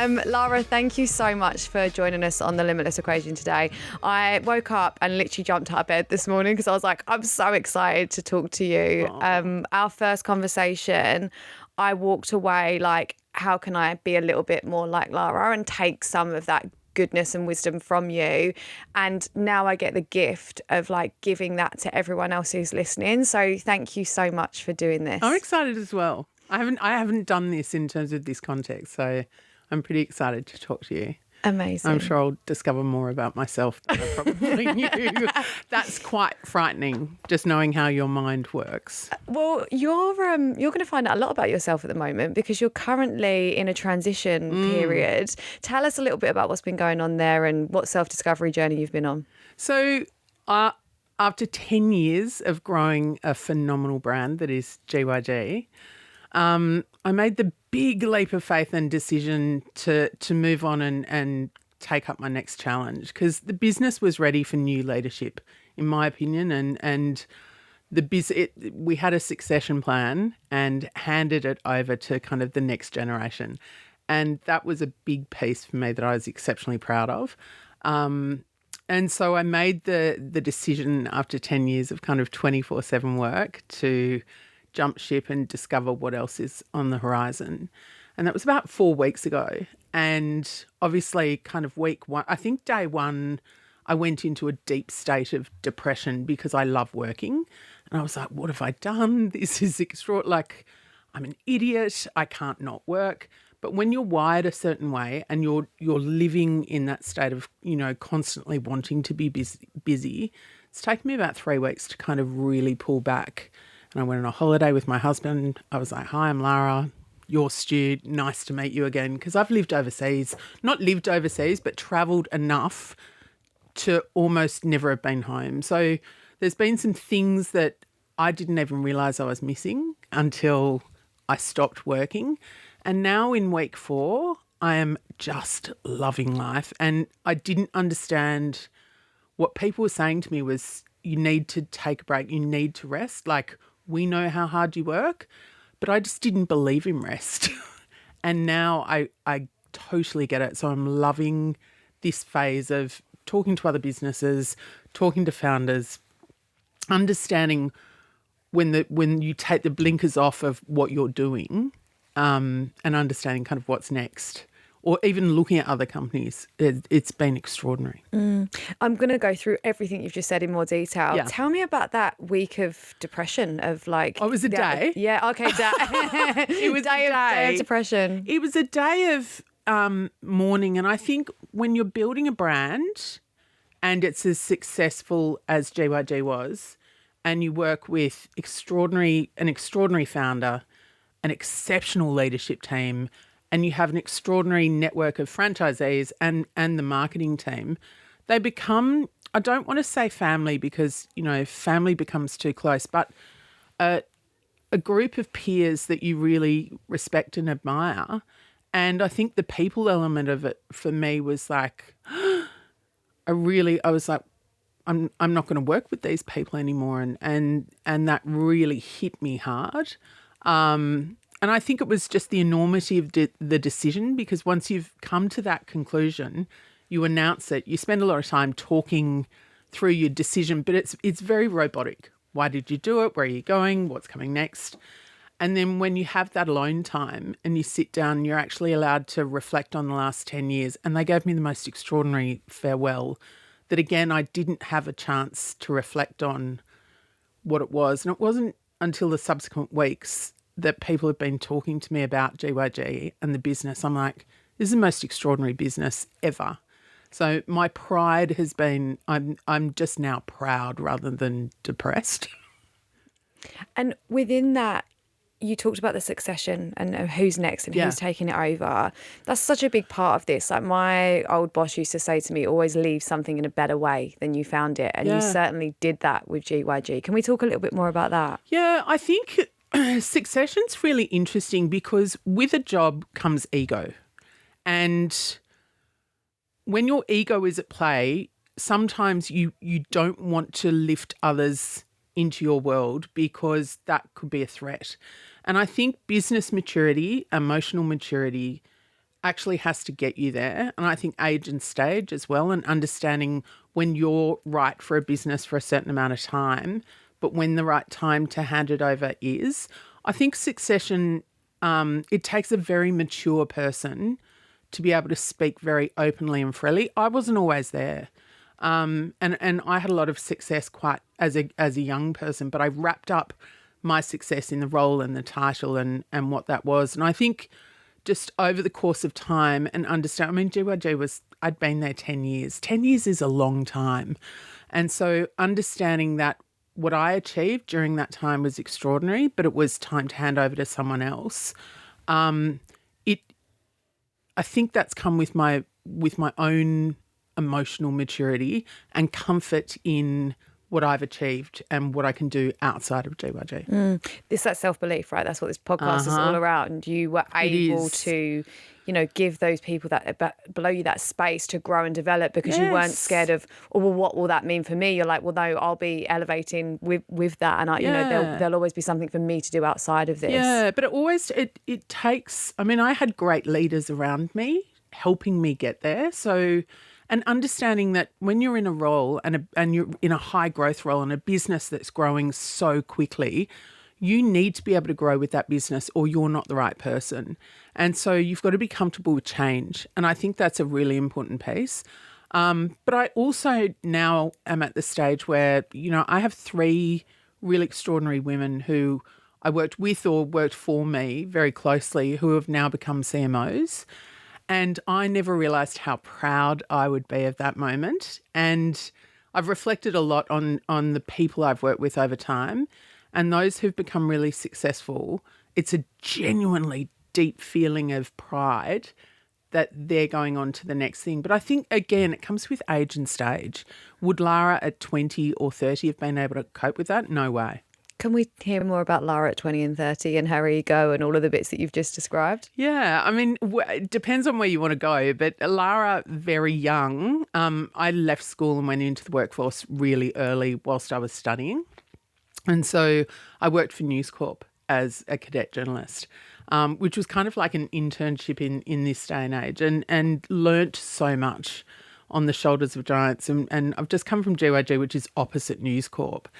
Lara, thank you so much for joining us on the Limitless Equation today. I woke up and literally jumped out of bed this morning because I was like, I'm so excited to talk to you. Our first conversation, I walked away like, how can I be a little bit more like Lara and take some of that goodness and wisdom from you? And now I get the gift of like giving that to everyone else who's listening. So thank you so much for doing this. I'm excited as well. I haven't done this in terms of this context, so I'm pretty excited to talk to you. Amazing. I'm sure I'll discover more about myself than I probably knew. That's quite frightening, just knowing how your mind works. Well, you're going to find out a lot about yourself at the moment because you're currently in a transition period. Tell us a little bit about what's been going on there and what self-discovery journey you've been on. So after 10 years of growing a phenomenal brand that is GYG, I made the big leap of faith and decision to move on and take up my next challenge because the business was ready for new leadership, in my opinion, and we had a succession plan and handed it over to kind of the next generation, and that was a big piece for me that I was exceptionally proud of. And so I made the decision after 10 years of kind of 24/7 work to jump ship and discover what else is on the horizon. And that was about 4 weeks ago. And obviously kind of week one, I think day one, I went into a deep state of depression because I love working. And I was like, what have I done? This is extraordinary. Like, I'm an idiot. I can't not work. But when you're wired a certain way and you're living in that state of, constantly wanting to be busy, it's taken me about 3 weeks to kind of really pull back. And I went on a holiday with my husband. I was like, hi, I'm Lara. You're Stu. Nice to meet you again. Because I've lived overseas, not lived overseas, but travelled enough to almost never have been home. So there's been some things that I didn't even realise I was missing until I stopped working. And now in week 4, I am just loving life. And I didn't understand what people were saying to me was, you need to take a break. You need to rest. Like, we know how hard you work, but I just didn't believe in rest. And now I totally get it. So I'm loving this phase of talking to other businesses, talking to founders, understanding when you take the blinkers off of what you're doing, and understanding kind of what's next. Or even looking at other companies, it's been extraordinary. I'm going to go through everything you've just said in more detail. Yeah. Tell me about that week of depression of like... Oh, it was a day? Yeah, okay, day. It was day a day of depression. It was a day of mourning. And I think when you're building a brand and it's as successful as GYG was, and you work with an extraordinary founder, an exceptional leadership team, and you have an extraordinary network of franchisees and the marketing team, they become, I don't want to say family because, family becomes too close, but a group of peers that you really respect and admire. And I think the people element of it for me was like, I was like, I'm not going to work with these people anymore. And that really hit me hard. And I think it was just the enormity of the decision, because once you've come to that conclusion, you announce it. You spend a lot of time talking through your decision, but it's very robotic. Why did you do it? Where are you going? What's coming next? And then when you have that alone time and you sit down, you're actually allowed to reflect on the last 10 years. And they gave me the most extraordinary farewell that, again, I didn't have a chance to reflect on what it was. And it wasn't until the subsequent weeks that people have been talking to me about GYG and the business. I'm like, this is the most extraordinary business ever. So my pride has been, I'm just now proud rather than depressed. And within that, you talked about the succession and who's next and who's taking it over. That's such a big part of this. Like, my old boss used to say to me, always leave something in a better way than you found it. And you certainly did that with GYG. Can we talk a little bit more about that? Yeah, I think succession's really interesting because with a job comes ego. And when your ego is at play, sometimes you don't want to lift others into your world because that could be a threat. And I think business maturity, emotional maturity, actually has to get you there. And I think age and stage as well, and understanding when you're right for a business for a certain amount of time, but when the right time to hand it over is. I think succession, it takes a very mature person to be able to speak very openly and freely. I wasn't always there. And I had a lot of success quite as a young person, but I wrapped up my success in the role and the title and what that was. And I think just over the course of time and understand, I mean, GYG I'd been there 10 years. 10 years is a long time. And so understanding that what I achieved during that time was extraordinary, but it was time to hand over to someone else. I think that's come with my own emotional maturity and comfort in what I've achieved and what I can do outside of GYG. It's that self-belief, right? That's what this podcast is all around. You were able to, give those people that below you that space to grow and develop because you weren't scared of, oh, well, what will that mean for me? You're like, well, no, I'll be elevating with that. And there'll always be something for me to do outside of this. Yeah, but it takes, I mean, I had great leaders around me helping me get there. So, and understanding that when you're in a role and you're in a high growth role in a business that's growing so quickly, you need to be able to grow with that business or you're not the right person. And so you've got to be comfortable with change. And I think that's a really important piece. But I also now am at the stage where, I have 3 really extraordinary women who I worked with or worked for me very closely who have now become CMOs. And I never realised how proud I would be of that moment. And I've reflected a lot on the people I've worked with over time. And those who've become really successful, it's a genuinely deep feeling of pride that they're going on to the next thing. But I think, again, it comes with age and stage. Would Lara at 20 or 30 have been able to cope with that? No way. Can we hear more about Lara at 20 and 30 and her ego and all of the bits that you've just described? Yeah, I mean, it depends on where you want to go. But Lara, very young, I left school and went into the workforce really early whilst I was studying. And so I worked for News Corp as a cadet journalist, which was kind of like an internship in this day and age, and learnt so much on the shoulders of giants. And I've just come from GYG, which is opposite News Corp,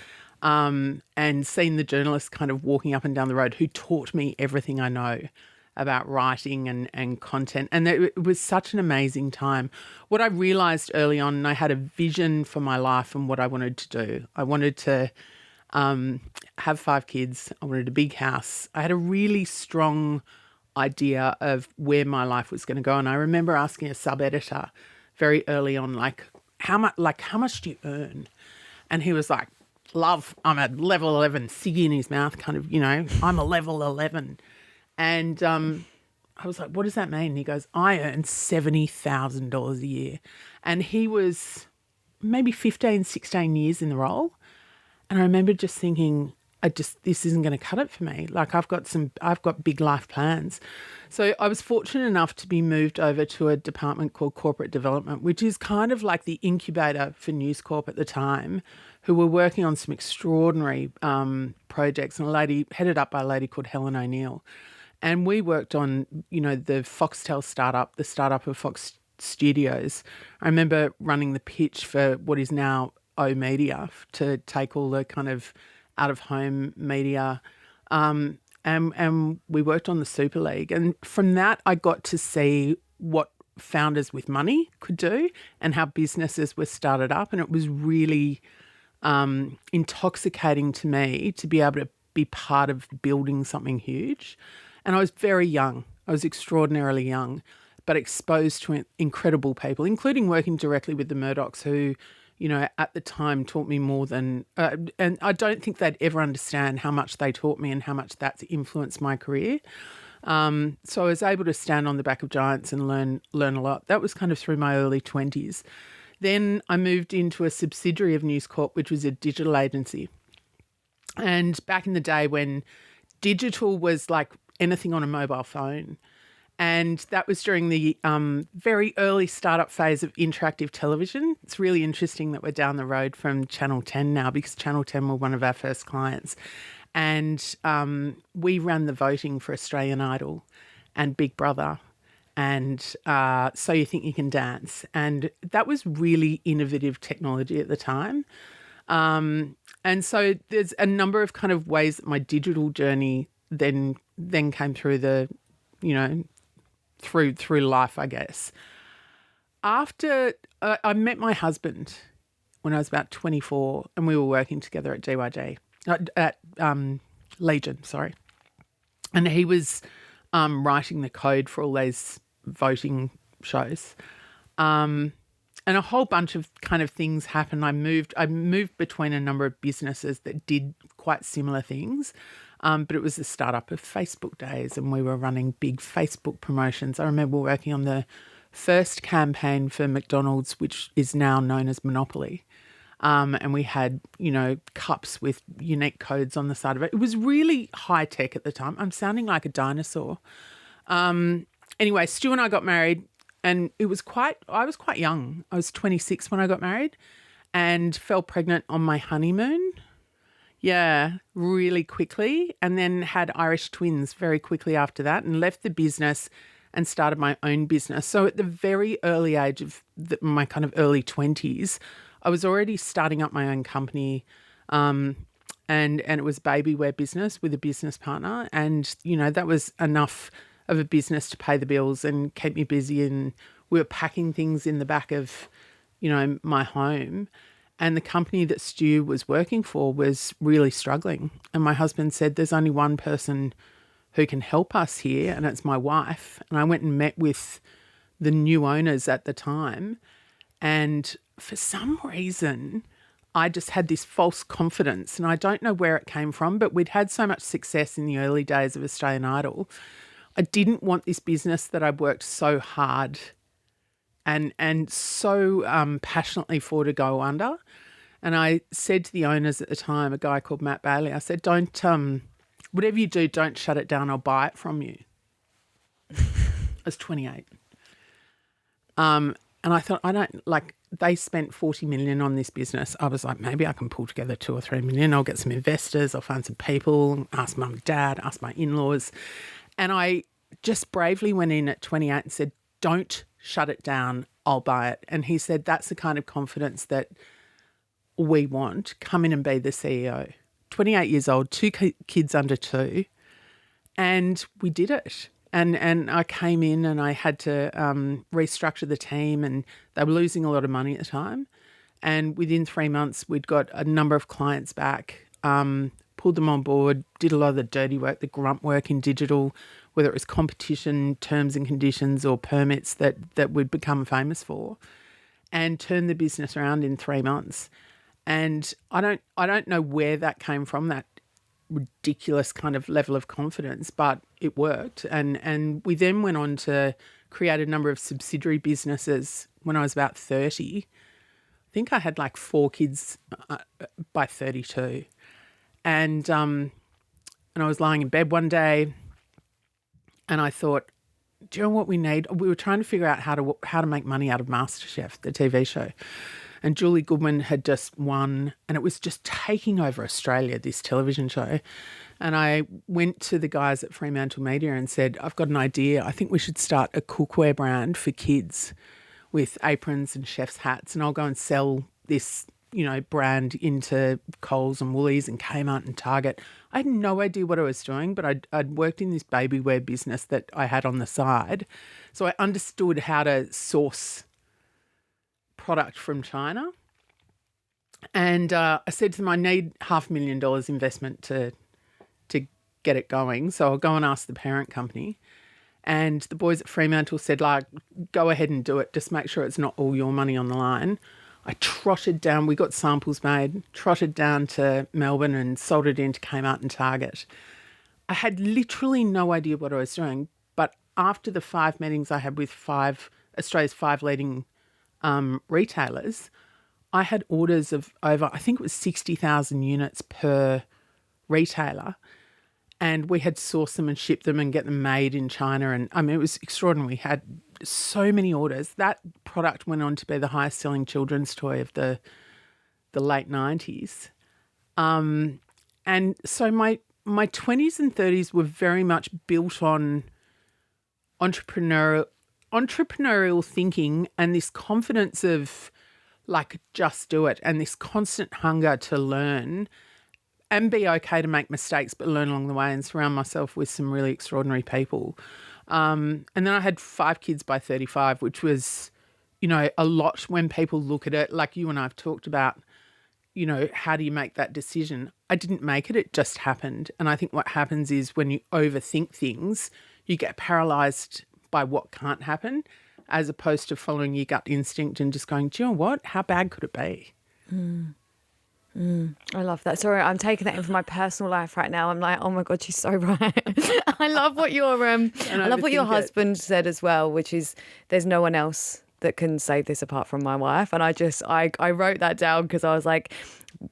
and seen the journalists kind of walking up and down the road who taught me everything I know about writing and content. And it was such an amazing time. What I realised early on, and I had a vision for my life and what I wanted to do. I wanted to have 5 kids. I wanted a big house. I had a really strong idea of where my life was going to go. And I remember asking a sub-editor very early on, how much do you earn? And he was like, love, I'm at level 11, ciggy in his mouth, kind of, I'm a level 11. And I was like, what does that mean? And he goes, I earn $70,000 a year. And he was maybe 15, 16 years in the role. And I remember just thinking, this isn't going to cut it for me. I've got big life plans. So I was fortunate enough to be moved over to a department called Corporate Development, which is kind of like the incubator for News Corp at the time, who were working on some extraordinary projects, and headed up by a lady called Helen O'Neill. And we worked on, the Foxtel startup, the startup of Fox Studios. I remember running the pitch for what is now O Media to take all the kind of out-of-home media. And we worked on the Super League. And from that, I got to see what founders with money could do and how businesses were started up. And it was really intoxicating to me to be able to be part of building something huge. And I was very young. I was extraordinarily young, but exposed to incredible people, including working directly with the Murdochs who, at the time taught me more than, and I don't think they'd ever understand how much they taught me and how much that's influenced my career. So I was able to stand on the back of giants and learn a lot. That was kind of through my early 20s. Then I moved into a subsidiary of News Corp, which was a digital agency. And back in the day when digital was like anything on a mobile phone, and that was during the very early startup phase of interactive television. It's really interesting that we're down the road from Channel 10 now, because Channel 10 were one of our first clients. And we ran the voting for Australian Idol and Big Brother and So You Think You Can Dance. And that was really innovative technology at the time. And so there's a number of kind of ways that my digital journey then came through through life, I guess. After I met my husband when I was about 24, and we were working together at GYG, at Legion, sorry. And he was writing the code for all those voting shows. And a whole bunch of kind of things happened. I moved between a number of businesses that did quite similar things. But it was the startup of Facebook days, and we were running big Facebook promotions. I remember working on the first campaign for McDonald's, which is now known as Monopoly. And we had, cups with unique codes on the side of it. It was really high tech at the time. I'm sounding like a dinosaur. Anyway, Stu and I got married, and I was quite young. I was 26 when I got married and fell pregnant on my honeymoon. Yeah, really quickly, and then had Irish twins very quickly after that, and left the business and started my own business. So at the very early age of my kind of early 20s, I was already starting up my own company, and it was baby wear business with a business partner, and that was enough of a business to pay the bills and keep me busy. And we were packing things in the back of my home. And the company that Stu was working for was really struggling. And my husband said, there's only one person who can help us here, and it's my wife. And I went and met with the new owners at the time. And for some reason, I just had this false confidence. And I don't know where it came from, but we'd had so much success in the early days of Australian Idol. I didn't want this business that I'd worked so hard and so passionately for to go under. And I said to the owners at the time, a guy called Matt Bailey, I said, don't, whatever you do, don't shut it down. I'll buy it from you. I was 28. And I thought, they spent 40 million on this business. I was like, maybe I can pull together 2 or 3 million. I'll get some investors. I'll find some people, ask mum and dad, ask my in-laws. And I just bravely went in at 28 and said, don't shut it down. I'll buy it. And he said, that's the kind of confidence that we want. Come in and be the CEO. 28 years old, 2 kids under 2. And we did it. And I came in and I had to restructure the team, and they were losing a lot of money at the time. And within 3 months, we'd got a number of clients back, pulled them on board, did a lot of the dirty work, the grunt work in digital, whether it was competition, terms and conditions or permits that we'd become famous for, and turned the business around in 3 months. And I don't know where that came from, that ridiculous kind of level of confidence, but it worked. And we then went on to create a number of subsidiary businesses when I was about 30. I think I had 4 kids by 32. And I was lying in bed one day and I thought, do you know what we need? We were trying to figure out how to make money out of MasterChef, the TV show. And Julie Goodman had just won, and it was just taking over Australia, this television show. And I went to the guys at Fremantle Media and said, I've got an idea. I think we should start a cookware brand for kids with aprons and chef's hats, and I'll go and sell this, brand into Coles and Woolies and Kmart and Target. I had no idea what I was doing, but I'd worked in this baby wear business that I had on the side. So I understood how to source product from China. And I said to them, I need $500,000 investment to get it going. So I'll go and ask the parent company. And the boys at Fremantle said, go ahead and do it. Just make sure it's not all your money on the line. I trotted down, we got samples made, trotted down to Melbourne and sold it into Kmart and Target. I had literally no idea what I was doing. But after the 5 meetings I had with Australia's 5 leading retailers, I had orders of over, I think it was 60,000 units per retailer. And we had sourced them and shipped them and get them made in China. And it was extraordinary. We had so many orders. That product went on to be the highest selling children's toy of the late 90s. And so my 20s and 30s were very much built on entrepreneurial entrepreneurial thinking and this confidence of like just do it, and this constant hunger to learn and be okay to make mistakes but learn along the way and surround myself with some really extraordinary people. And then I had 5 kids by 35, which was, you know, a lot when people look at it, like you and I have talked about, you know, how do you make that decision? I didn't make it, it just happened. And I think what happens is when you overthink things, you get paralyzed by what can't happen, as opposed to following your gut instinct and just going, do you know what? How bad could it be? I love that. Sorry, I'm taking that in from my personal life right now. I'm like, oh my God, she's so right. I love what your husband said as well, which is there's no one else that can save this apart from my wife. And I wrote that down because I was like,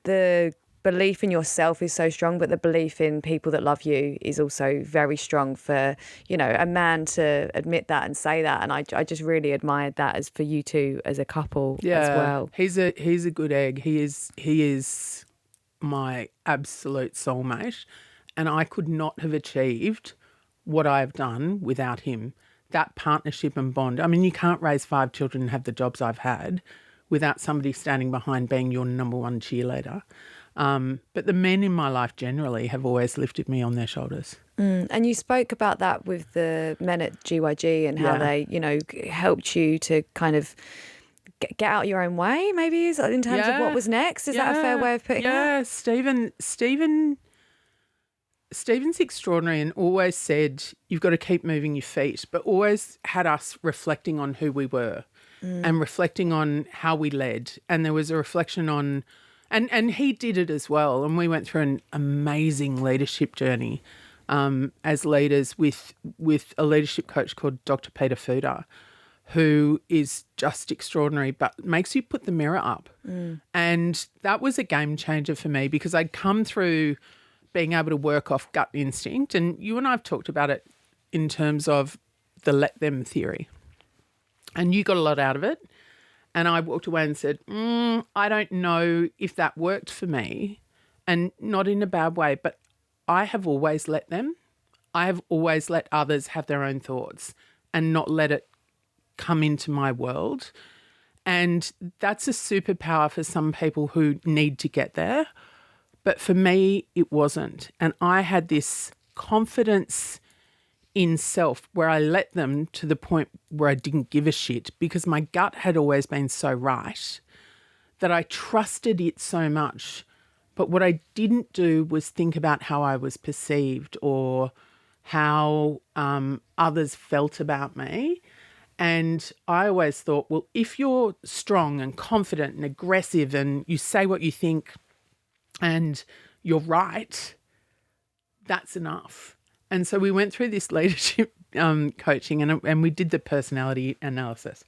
the belief in yourself is so strong, but the belief in people that love you is also very strong for, you know, a man to admit that and say that. And I just really admired that as for you two as a couple as well. He's a good egg. He is my absolute soulmate, and I could not have achieved what I've done without him. That partnership and bond. I mean, you can't raise 5 children and have the jobs I've had without somebody standing behind being your number one cheerleader. But the men in my life generally have always lifted me on their shoulders. And you spoke about that with the men at GYG and how they, you know, helped you to kind of get out your own way, maybe, is in terms of what was next. Is that a fair way of putting it? Yeah, Stephen's extraordinary and always said you've got to keep moving your feet, but always had us reflecting on who we were and reflecting on how we led. And there was a reflection on, and he did it as well. And we went through an amazing leadership journey as leaders with a leadership coach called Dr. Peter Fuda, who is just extraordinary, but makes you put the mirror up. And that was a game changer for me because I'd come through being able to work off gut instinct. And you and I have talked about it in terms of the let them theory. And you got a lot out of it. And I walked away and said, I don't know if that worked for me, and not in a bad way, but I have always let them. I have always let others have their own thoughts and not let it come into my world. And that's a superpower for some people who need to get there. But for me, it wasn't. And I had this confidence in self where I let them to the point where I didn't give a shit because my gut had always been so right that I trusted it so much. But what I didn't do was think about how I was perceived or how others felt about me. And I always thought, well, if you're strong and confident and aggressive and you say what you think and you're right, that's enough. And so we went through this leadership coaching and we did the personality analysis.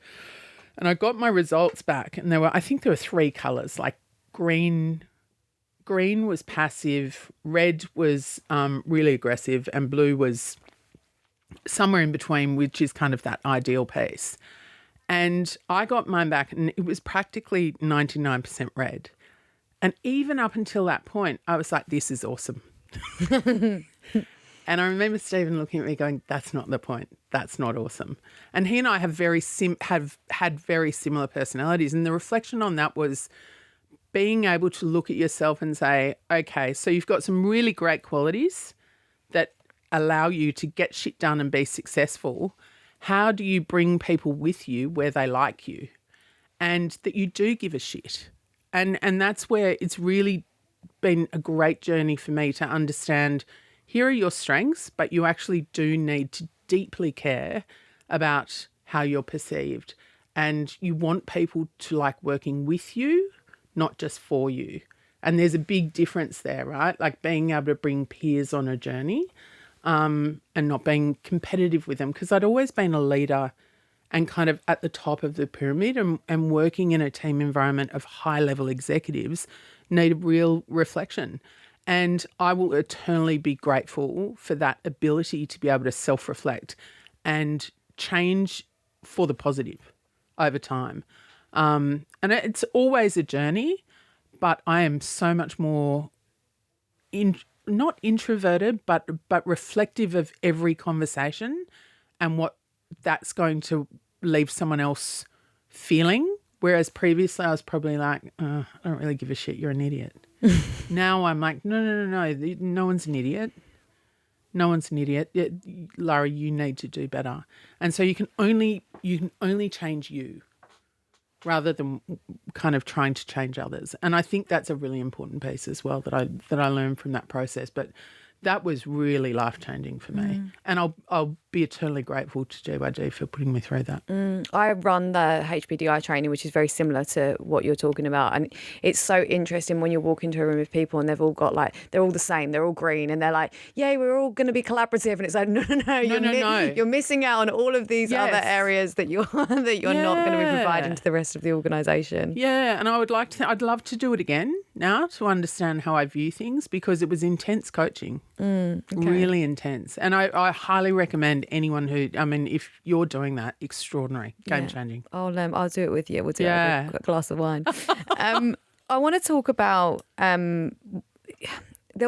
And I got my results back and I think there were 3 colours, like green was passive, red was really aggressive, and blue was somewhere in between, which is kind of that ideal piece. And I got mine back and it was practically 99% red. And even up until that point, I was like, this is awesome. And I remember Stephen looking at me going, that's not the point. That's not awesome. And he and I have had very similar personalities. And the reflection on that was being able to look at yourself and say, okay, so you've got some really great qualities that allow you to get shit done and be successful. How do you bring people with you where they like you and that you do give a shit? And that's where it's really been a great journey for me to understand here are your strengths, but you actually do need to deeply care about how you're perceived. And you want people to like working with you, not just for you. And there's a big difference there, right? Like being able to bring peers on a journey and not being competitive with them. Because I'd always been a leader and kind of at the top of the pyramid and working in a team environment of high-level executives need real reflection. And I will eternally be grateful for that ability to be able to self-reflect and change for the positive over time. And it's always a journey, but I am so much more not introverted, but reflective of every conversation and what that's going to leave someone else feeling. Whereas previously I was probably like, I don't really give a shit, you're an idiot. Now I'm like, no, no one's an idiot. No one's an idiot. Lara, you need to do better. And so you can only change you rather than kind of trying to change others. And I think that's a really important piece as well that I learned from that process. But that was really life-changing for me. And I'll be eternally grateful to GYG for putting me through that. I run the HBDI training, which is very similar to what you're talking about. And it's so interesting when you walk into a room of people and they've all got they're all the same, they're all green, and they're like, yay, we're all going to be collaborative. And it's like, no, you're missing out on all of these other areas that you're not going to be providing to the rest of the organisation. Yeah, and I'd love to do it again now to understand how I view things, because it was intense coaching. Really intense. And I highly recommend anyone who, if you're doing that, extraordinary, game-changing. I'll do it with you. We'll do it over a glass of wine. I want to talk about, there'll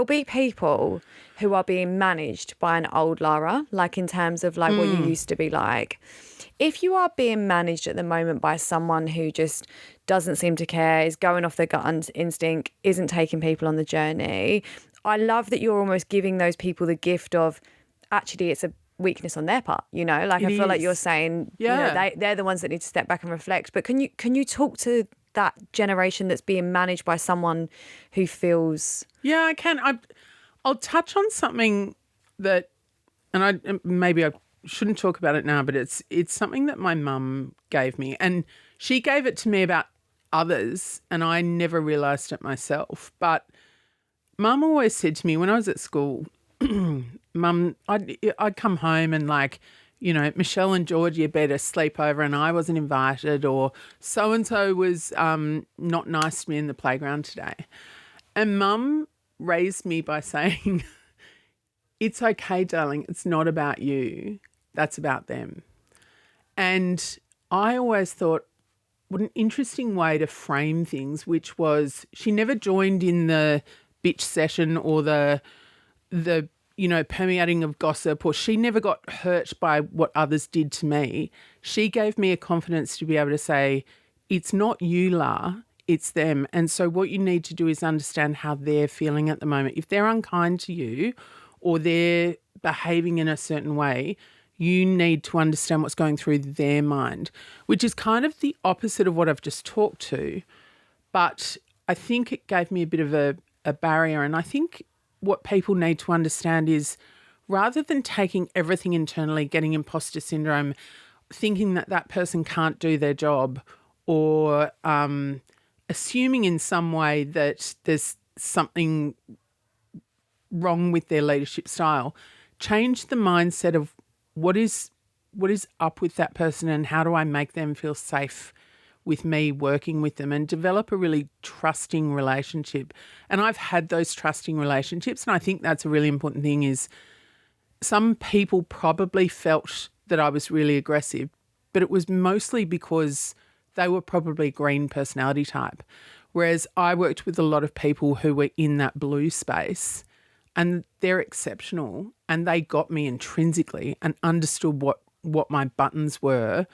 be people who are being managed by an old Lara, like in terms of what you used to be like. If you are being managed at the moment by someone who just doesn't seem to care, is going off their gut instinct, isn't taking people on the journey, I love that you're almost giving those people the gift of, actually, it's a weakness on their part, I feel like you're saying, they're the ones that need to step back and reflect. But can you talk to that generation that's being managed by someone who feels... Yeah, I can. I'll touch on something that, and maybe I shouldn't talk about it now, but it's something that my mum gave me, and she gave it to me about others, and I never realised it myself. But Mum always said to me when I was at school, Mum, I'd come home and Michelle and Georgie better sleep over and I wasn't invited, or so-and-so was not nice to me in the playground today. And Mum raised me by saying, it's okay, darling, it's not about you, that's about them. And I always thought, what an interesting way to frame things, which was she never joined in the bitch session or the permeating of gossip, or she never got hurt by what others did to me. She gave me a confidence to be able to say, it's not you, La, it's them. And so what you need to do is understand how they're feeling at the moment. If they're unkind to you or they're behaving in a certain way, you need to understand what's going through their mind, which is kind of the opposite of what I've just talked to. But I think it gave me a bit of a barrier. And I think what people need to understand is, rather than taking everything internally, getting imposter syndrome, thinking that person can't do their job, or assuming in some way that there's something wrong with their leadership style, change the mindset of what is up with that person and how do I make them feel safe with me working with them, and develop a really trusting relationship. And I've had those trusting relationships, and I think that's a really important thing. Is some people probably felt that I was really aggressive, but it was mostly because they were probably green personality type. Whereas I worked with a lot of people who were in that blue space, and they're exceptional, and they got me intrinsically and understood what my buttons were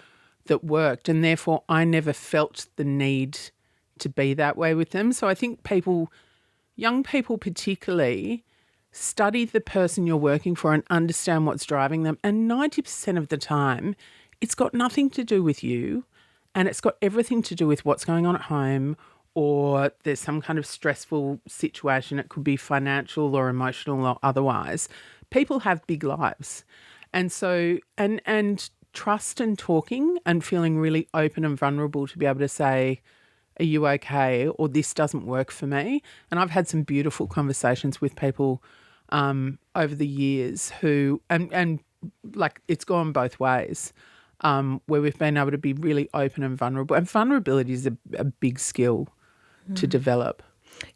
that worked, and therefore I never felt the need to be that way with them. So I think young people particularly, study the person you're working for and understand what's driving them. And 90% of the time, it's got nothing to do with you, and it's got everything to do with what's going on at home, or there's some kind of stressful situation. It could be financial or emotional or otherwise. People have big lives. And so, and trust and talking and feeling really open and vulnerable to be able to say, are you okay? Or this doesn't work for me. And I've had some beautiful conversations with people over the years who, and like it's gone both ways, where we've been able to be really open and vulnerable. And vulnerability is a big skill to develop.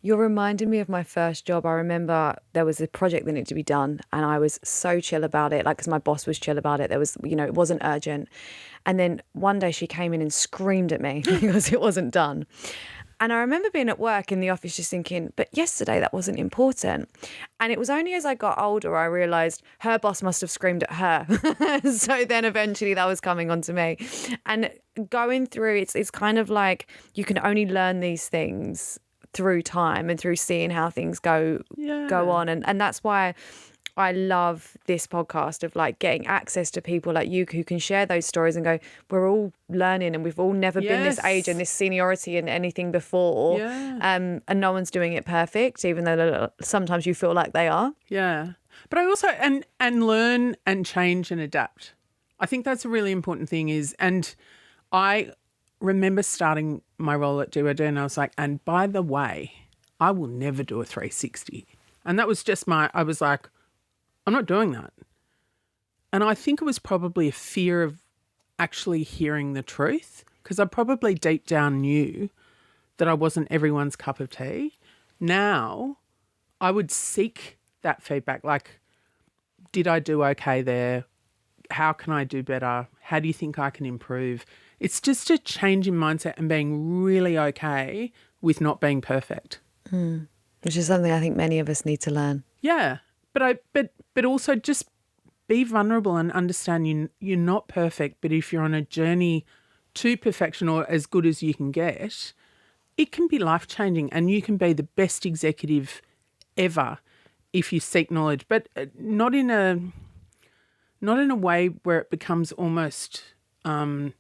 You're reminding me of my first job. I remember there was a project that needed to be done and I was so chill about it, because my boss was chill about it. There was, it wasn't urgent. And then one day she came in and screamed at me because it wasn't done. And I remember being at work in the office just thinking, but yesterday that wasn't important. And it was only as I got older I realised her boss must have screamed at her. So then eventually that was coming onto me. And going through, it's kind of like you can only learn these things through time and through seeing how things go on. And that's why I love this podcast of like getting access to people like you who can share those stories and go, we're all learning and we've all never been this age and this seniority in anything before. And no one's doing it perfect, even though sometimes you feel like they are. Yeah. But I also, and learn and change and adapt. I think that's a really important thing and I remember starting my role at GYG and I was like, and by the way, I will never do a 360. And that was just I was like, I'm not doing that. And I think it was probably a fear of actually hearing the truth because I probably deep down knew that I wasn't everyone's cup of tea. Now I would seek that feedback. Like, did I do okay there? How can I do better? How do you think I can improve? It's just a change in mindset and being really okay with not being perfect. Which is something I think many of us need to learn. Yeah. But also just be vulnerable and understand you're not perfect, but if you're on a journey to perfection or as good as you can get, it can be life-changing and you can be the best executive ever if you seek knowledge, but not in a way where it becomes almost a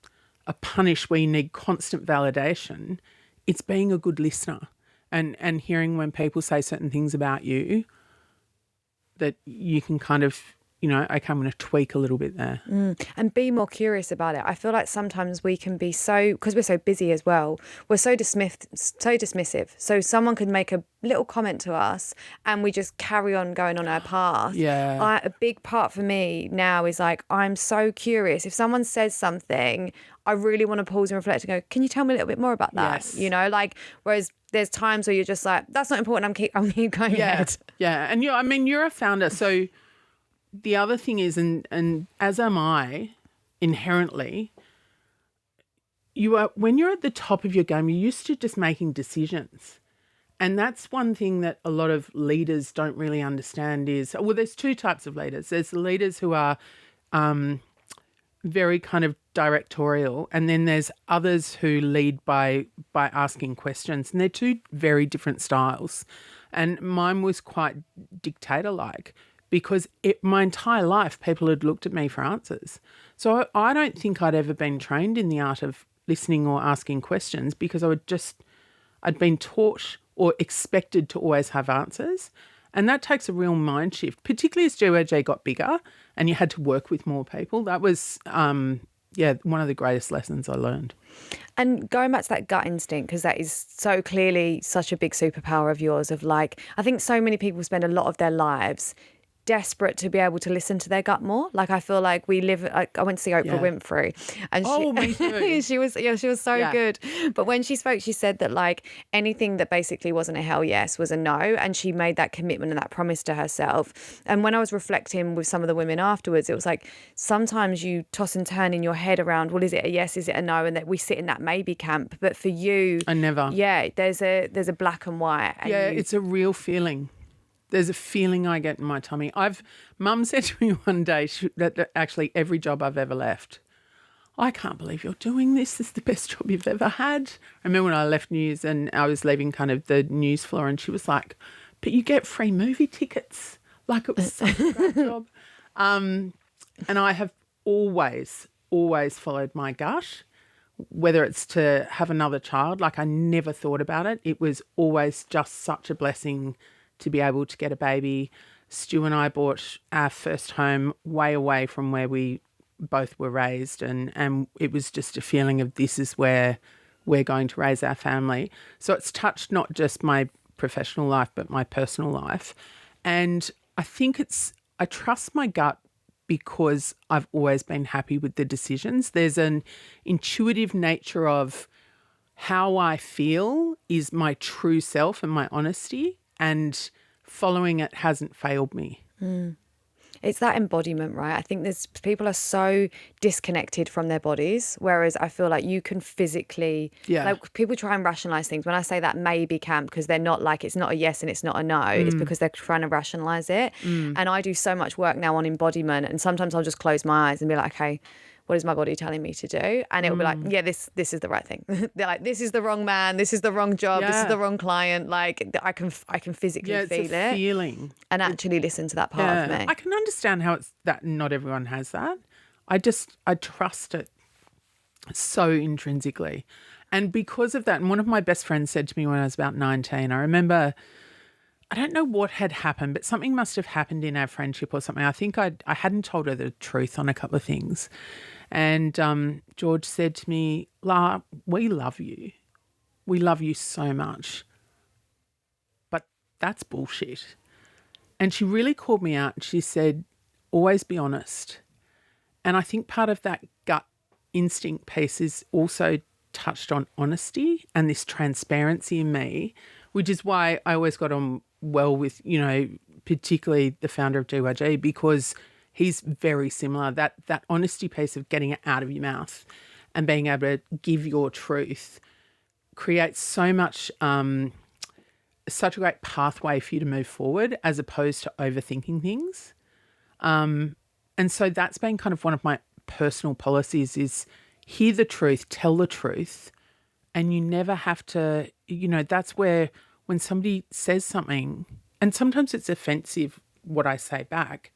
punish where you need constant validation. It's being a good listener and hearing when people say certain things about you that you can kind of, okay, I'm going to tweak a little bit there. And be more curious about it. I feel like sometimes we can be because we're so busy as well, we're so dismissive. So someone could make a little comment to us and we just carry on going on our path. Yeah. A big part for me now is like, I'm so curious. If someone says something, I really want to pause and reflect and go, can you tell me a little bit more about that? Yes. Whereas there's times where you're just like, that's not important. I'm keep going ahead. Yeah. And you're a founder. So the other thing is, and as am I inherently, when you're at the top of your game, you're used to just making decisions. And that's one thing that a lot of leaders don't really understand is, there's two types of leaders. There's the leaders who are very kind of directorial, and then there's others who lead by asking questions. And they're two very different styles. And mine was quite dictator-like because my entire life people had looked at me for answers. So I don't think I'd ever been trained in the art of listening or asking questions because I'd been taught or expected to always have answers. And that takes a real mind shift, particularly as GYG got bigger and you had to work with more people. That was, one of the greatest lessons I learned. And going back to that gut instinct, because that is so clearly such a big superpower of yours of like, I think so many people spend a lot of their lives desperate to be able to listen to their gut more. Like I feel like we live, like I went to see Oprah Winfrey and me too. she was so good. But when she spoke, she said that like anything that basically wasn't a hell yes was a no. And she made that commitment and that promise to herself. And when I was reflecting with some of the women afterwards, it was like, sometimes you toss and turn in your head around, well, is it a yes? Is it a no? And that we sit in that maybe camp. But for you, I never. Yeah, there's a black and white. And it's a real feeling. There's a feeling I get in my tummy. Mum said to me one day that actually every job I've ever left, I can't believe you're doing this. This is the best job you've ever had. I remember when I left news and I was leaving kind of the news floor and she was like, but you get free movie tickets. Like it was such a great job. And I have always followed my gut, whether it's to have another child. Like I never thought about it. It was always just such a blessing to be able to get a baby. Stu and I bought our first home way away from where we both were raised and it was just a feeling of this is where we're going to raise our family. So it's touched not just my professional life but my personal life. And I think I trust my gut because I've always been happy with the decisions. There's an intuitive nature of how I feel is my true self and my honesty. And following it hasn't failed me. It's that embodiment, right? I think there's people are so disconnected from their bodies, whereas I feel like you can physically, like people try and rationalize things. When I say that maybe camp, because they're not like, it's not a yes and it's not a no, it's because they're trying to rationalize it. And I do so much work now on embodiment, and sometimes I'll just close my eyes and be like, okay, what is my body telling me to do? And it'll be like, yeah, this is the right thing. They're like, this is the wrong man, this is the wrong job, this is the wrong client. Like I can physically feel it, feeling, and actually listen to that part of me. I can understand how it's that not everyone has that. I trust it so intrinsically, and because of that, and one of my best friends said to me when I was about 19, I remember, I don't know what had happened, but something must have happened in our friendship or something. I think I hadn't told her the truth on a couple of things. And George said to me, "La, we love you. We love you so much. But that's bullshit." And she really called me out. She said, "Always be honest." And I think part of that gut instinct piece is also touched on honesty and this transparency in me, which is why I always got on well with, particularly the founder of GYG, because he's very similar. That honesty piece of getting it out of your mouth and being able to give your truth creates so much, such a great pathway for you to move forward as opposed to overthinking things. And so that's been kind of one of my personal policies is hear the truth, tell the truth, and you never have to, that's where when somebody says something, and sometimes it's offensive what I say back,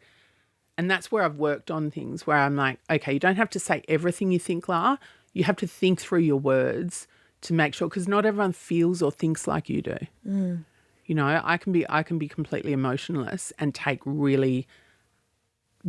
and that's where I've worked on things where I'm like, okay, you don't have to say everything you think, Lara. You have to think through your words to make sure, because not everyone feels or thinks like you do. I can be completely emotionless and take really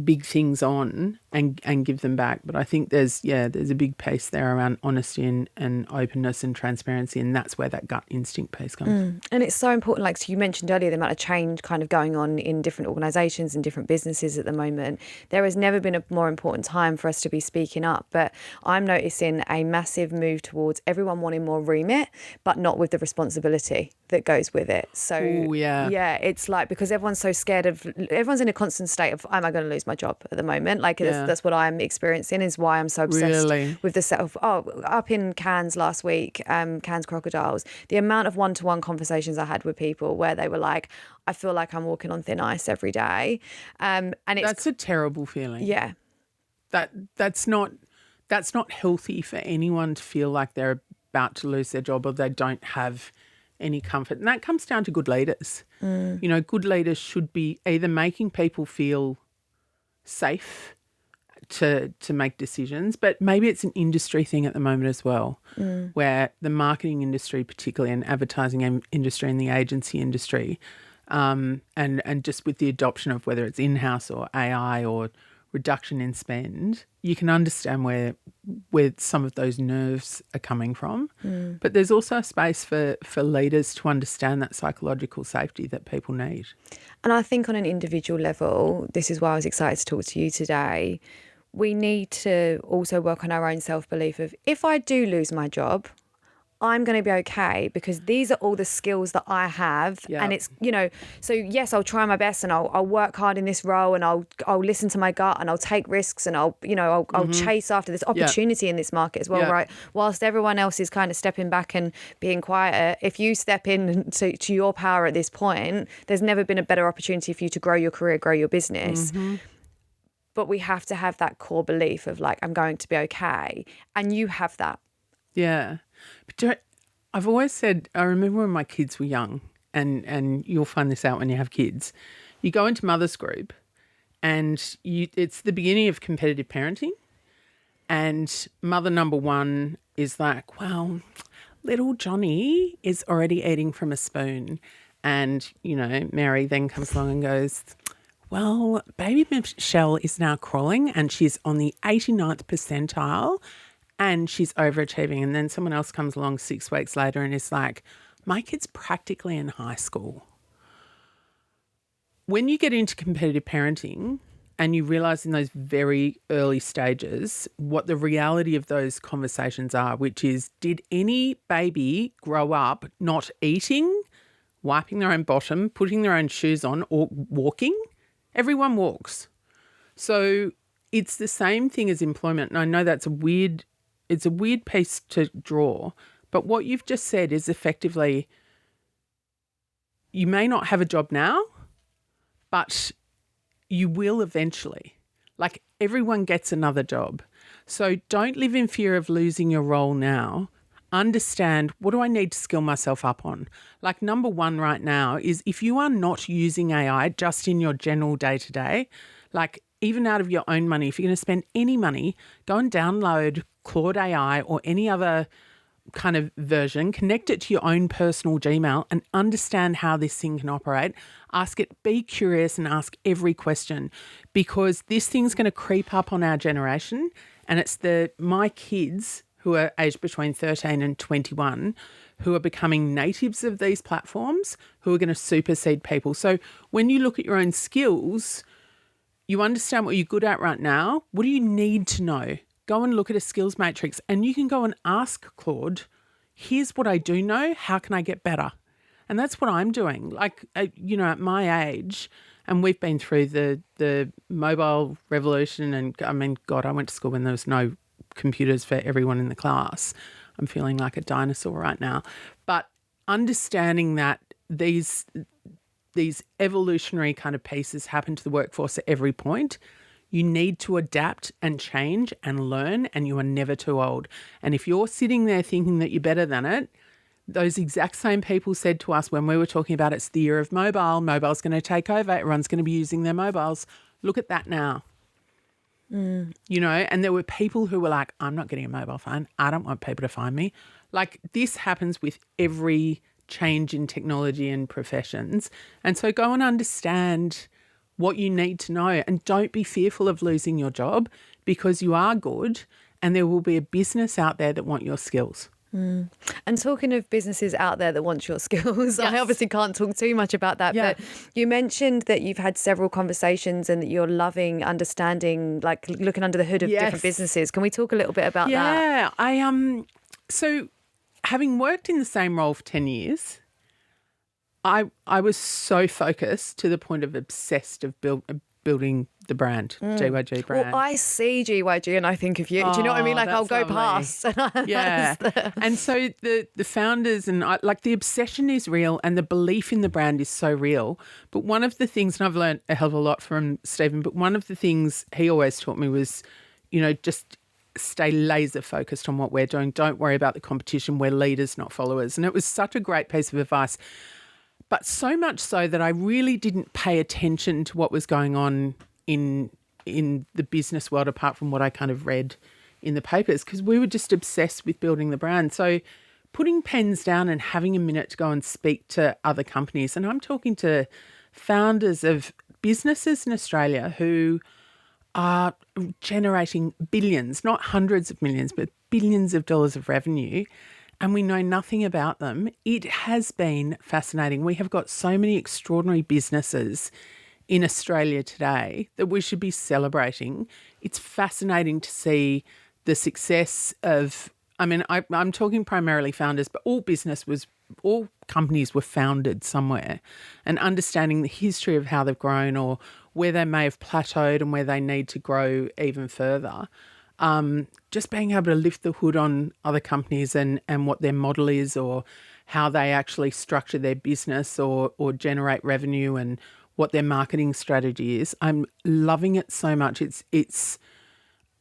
big things on and give them back. But I think there's a big piece there around honesty and openness and transparency, and that's where that gut instinct piece comes. And it's so important, like so you mentioned earlier, the amount of change kind of going on in different organisations and different businesses at the moment. There has never been a more important time for us to be speaking up, but I'm noticing a massive move towards everyone wanting more remit, but not with the responsibility that goes with it. So it's like, because everyone's so scared everyone's in a constant state of, am I going to lose my job at the moment? Like that's what I'm experiencing, is why I'm so obsessed with the up in Cairns last week, Cairns Crocodiles, the amount of one-to-one conversations I had with people where they were like, I feel like I'm walking on thin ice every day. And that's a terrible feeling. Yeah. That's not healthy for anyone to feel like they're about to lose their job or they don't have any comfort. And that comes down to good leaders. Good leaders should be either making people feel safe to make decisions, but maybe it's an industry thing at the moment as well, where the marketing industry particularly, and advertising industry and the agency industry, and just with the adoption of whether it's in-house or AI or reduction in spend, you can understand where some of those nerves are coming from. But there's also a space for leaders to understand that psychological safety that people need. And I think on an individual level, this is why I was excited to talk to you today, we need to also work on our own self-belief of, if I do lose my job, I'm going to be okay, because these are all the skills that I have. And it's, so yes, I'll try my best and I'll work hard in this role, and I'll listen to my gut and I'll take risks, and I'll chase after this opportunity in this market as well, right? Whilst everyone else is kind of stepping back and being quiet, if you step in to your power at this point, there's never been a better opportunity for you to grow your career, grow your business. But we have to have that core belief of like, I'm going to be okay. And you have that. Yeah. But I've always said, I remember when my kids were young, and you'll find this out when you have kids, you go into mother's group and it's the beginning of competitive parenting, and mother number one is like, well, little Johnny is already eating from a spoon. And, Mary then comes along and goes, well, baby Michelle is now crawling and she's on the 89th percentile and she's overachieving. And then someone else comes along 6 weeks later and is like, my kid's practically in high school. When you get into competitive parenting and you realise in those very early stages what the reality of those conversations are, which is, did any baby grow up not eating, wiping their own bottom, putting their own shoes on, or walking? Everyone walks. So it's the same thing as employment. And I know it's a weird piece to draw, but what you've just said is effectively you may not have a job now, but you will eventually. Like everyone gets another job. So don't live in fear of losing your role now. Understand, what do I need to skill myself up on? Like number one right now is if you are not using AI just in your general day-to-day, like even out of your own money, if you're going to spend any money, go and download Claude AI or any other kind of version, connect it to your own personal Gmail and understand how this thing can operate. Ask it, be curious and ask every question, because this thing's going to creep up on our generation, and it's my kids who are aged between 13 and 21 who are becoming natives of these platforms, who are going to supersede people. So when you look at your own skills, you understand what you're good at right now. What do you need to know? Go and look at a skills matrix, and you can go and ask Claude, here's what I do know, how can I get better? And that's what I'm doing. Like, at my age, and we've been through the mobile revolution, and I mean, God, I went to school when there was no computers for everyone in the class. I'm feeling like a dinosaur right now. But understanding that these evolutionary kind of pieces happen to the workforce at every point, you need to adapt and change and learn, and you are never too old. And if you're sitting there thinking that you're better than it, those exact same people said to us when we were talking about it's the year of mobile, mobile's going to take over, everyone's going to be using their mobiles. Look at that now. And there were people who were like, I'm not getting a mobile phone. I don't want people to find me. Like, this happens with every change in technology and professions. And so go and understand what you need to know, and don't be fearful of losing your job, because you are good and there will be a business out there that want your skills. And talking of businesses out there that want your skills, Yes. I obviously can't talk too much about that, but you mentioned that you've had several conversations and that you're loving understanding, like looking under the hood of different businesses. Can we talk a little bit about that? Yeah, so having worked in the same role for 10 years, I was so focused to the point of obsessed of building the brand, GYG brand. Well, I see GYG and I think of you. Do you know what I mean? Like, I'll go past. Yeah. And so the founders and the obsession is real, and the belief in the brand is so real. But one of the things, and I've learned a hell of a lot from Stephen, but one of the things he always taught me was, just stay laser focused on what we're doing. Don't worry about the competition. We're leaders, not followers. And it was such a great piece of advice. But so much so that I really didn't pay attention to what was going on in the business world, apart from what I kind of read in the papers, because we were just obsessed with building the brand. So putting pens down and having a minute to go and speak to other companies, and I'm talking to founders of businesses in Australia who are generating billions, not hundreds of millions, but billions of dollars of revenue, and we know nothing about them. It has been fascinating. We have got so many extraordinary businesses in Australia today that we should be celebrating. It's fascinating to see the success of, I'm talking primarily founders, but all companies were founded somewhere, and understanding the history of how they've grown or where they may have plateaued and where they need to grow even further. Just being able to lift the hood on other companies and what their model is, or how they actually structure their business or generate revenue, and what their marketing strategy is. I'm loving it so much.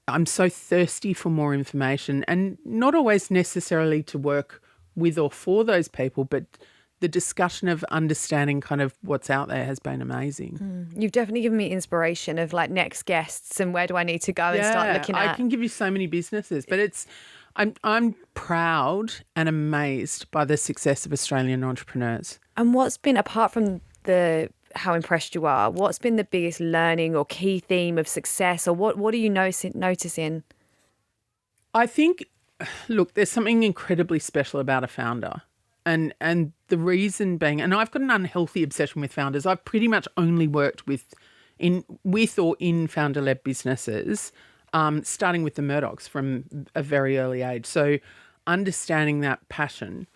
I'm so thirsty for more information, and not always necessarily to work with or for those people, but the discussion of understanding kind of what's out there has been amazing. You've definitely given me inspiration of like next guests and where do I need to go and start looking at. I can give you so many businesses, but I'm proud and amazed by the success of Australian entrepreneurs. And what's been, apart from how impressed you are, what's been the biggest learning or key theme of success, or what are you noticing? I think, look, there's something incredibly special about a founder. And the reason being, and I've got an unhealthy obsession with founders. I've pretty much only worked with or in founder-led businesses, starting with the Murdochs from a very early age. So understanding that passion.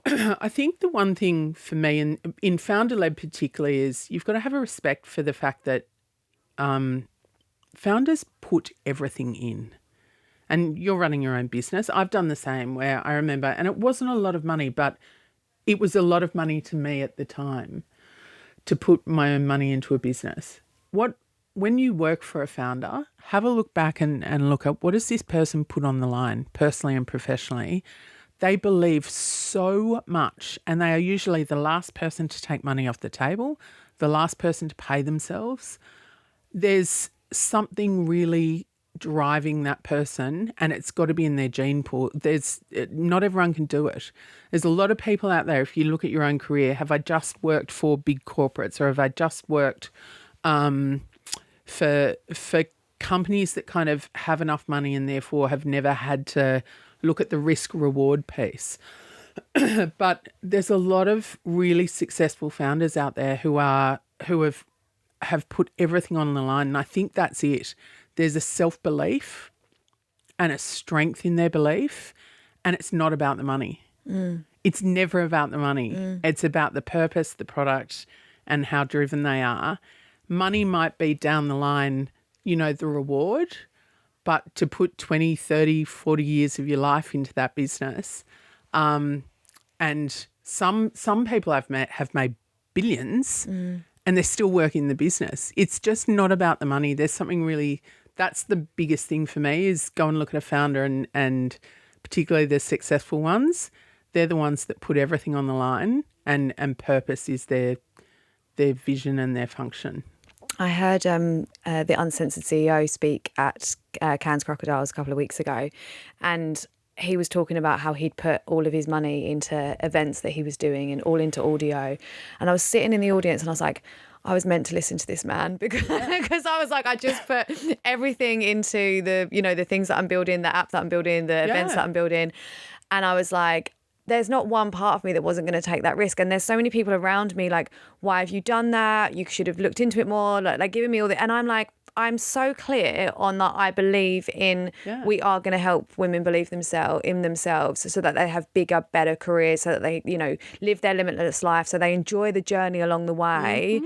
I think the one thing for me in founder-led particularly is you've got to have a respect for the fact that founders put everything in. And you're running your own business. I've done the same, where I remember, and it wasn't a lot of money, but it was a lot of money to me at the time to put my own money into a business. When you work for a founder, have a look back and look at what does this person put on the line, personally and professionally. They believe so much, and they are usually the last person to take money off the table, the last person to pay themselves. There's something really driving that person, and it's got to be in their gene pool. Not everyone can do it. There's a lot of people out there, if you look at your own career, have I just worked for big corporates, or have I just worked for companies that kind of have enough money and therefore have never had to look at the risk reward piece. But there's a lot of really successful founders out there who have put everything on the line, and I think that's it. There's a self-belief and a strength in their belief, and it's not about the money. It's never about the money. It's about the purpose, the product, and how driven they are. Money might be down the line, the reward, but to put 20, 30, 40 years of your life into that business, and some people I've met have made billions and they're still working the business. It's just not about the money. There's something really, that's the biggest thing for me, is go and look at a founder and particularly the successful ones. They're the ones that put everything on the line, and purpose is their vision and their function. I heard the Uncensored CEO speak at Cannes Crocodiles a couple of weeks ago, and he was talking about how he'd put all of his money into events that he was doing and all into audio. And I was sitting in the audience and I was like, I was meant to listen to this man because I was like, I just put everything into the things that I'm building, the app that I'm building, the events that I'm building. And I was like, there's not one part of me that wasn't going to take that risk. And there's so many people around me like, why have you done that? You should have looked into it more, like giving me all the, and I'm like, I'm so clear on that. I believe in, we are going to help women believe in themselves so that they have bigger, better careers, so that they, live their limitless life, so they enjoy the journey along the way.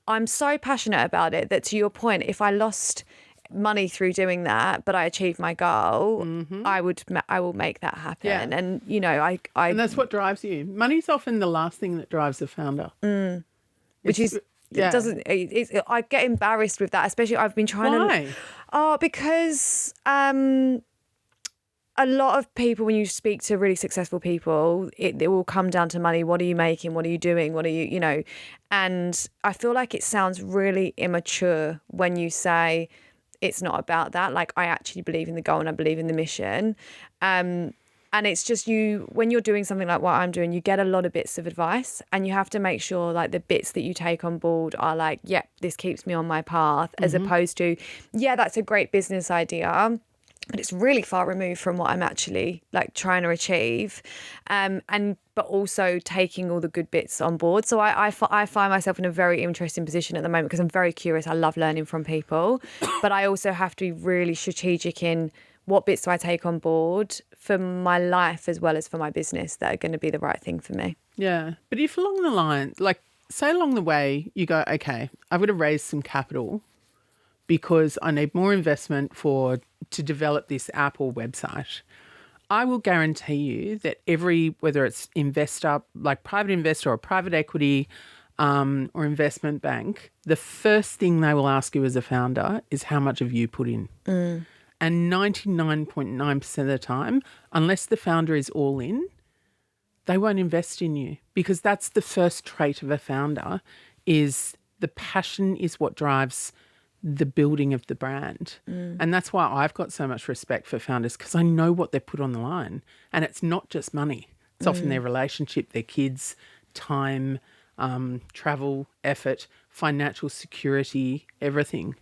I'm so passionate about it that, to your point, if I lost money through doing that, but I achieved my goal, I will make that happen. Yeah. And and that's what drives you. Money's often the last thing that drives a founder. Which is it doesn't. I get embarrassed with that, especially I've been trying to. Why? Because a lot of people, when you speak to really successful people, it will come down to money. What are you making? What are you doing? What are you, And I feel like it sounds really immature when you say it's not about that. Like, I actually believe in the goal and I believe in the mission. And it's just when you're doing something like what I'm doing, you get a lot of bits of advice, and you have to make sure like the bits that you take on board are like, this keeps me on my path, as opposed to, that's a great business idea, but it's really far removed from what I'm actually like trying to achieve. But also taking all the good bits on board. So I find myself in a very interesting position at the moment because I'm very curious. I love learning from people, but I also have to be really strategic in what bits do I take on board for my life as well as for my business that are going to be the right thing for me. Yeah. But if along the line, like say along the way, you go, okay, I've got to raise some capital because I need more investment to develop this app or website. I will guarantee you that whether it's investor, like private investor or private equity or investment bank, the first thing they will ask you as a founder is how much have you put in? And 99.9% of the time, unless the founder is all in, they won't invest in you, because that's the first trait of a founder, is the passion is what drives the building of the brand. And that's why I've got so much respect for founders, because I know what they put on the line. And it's not just money. It's often their relationship, their kids, time, travel, effort, financial security, everything.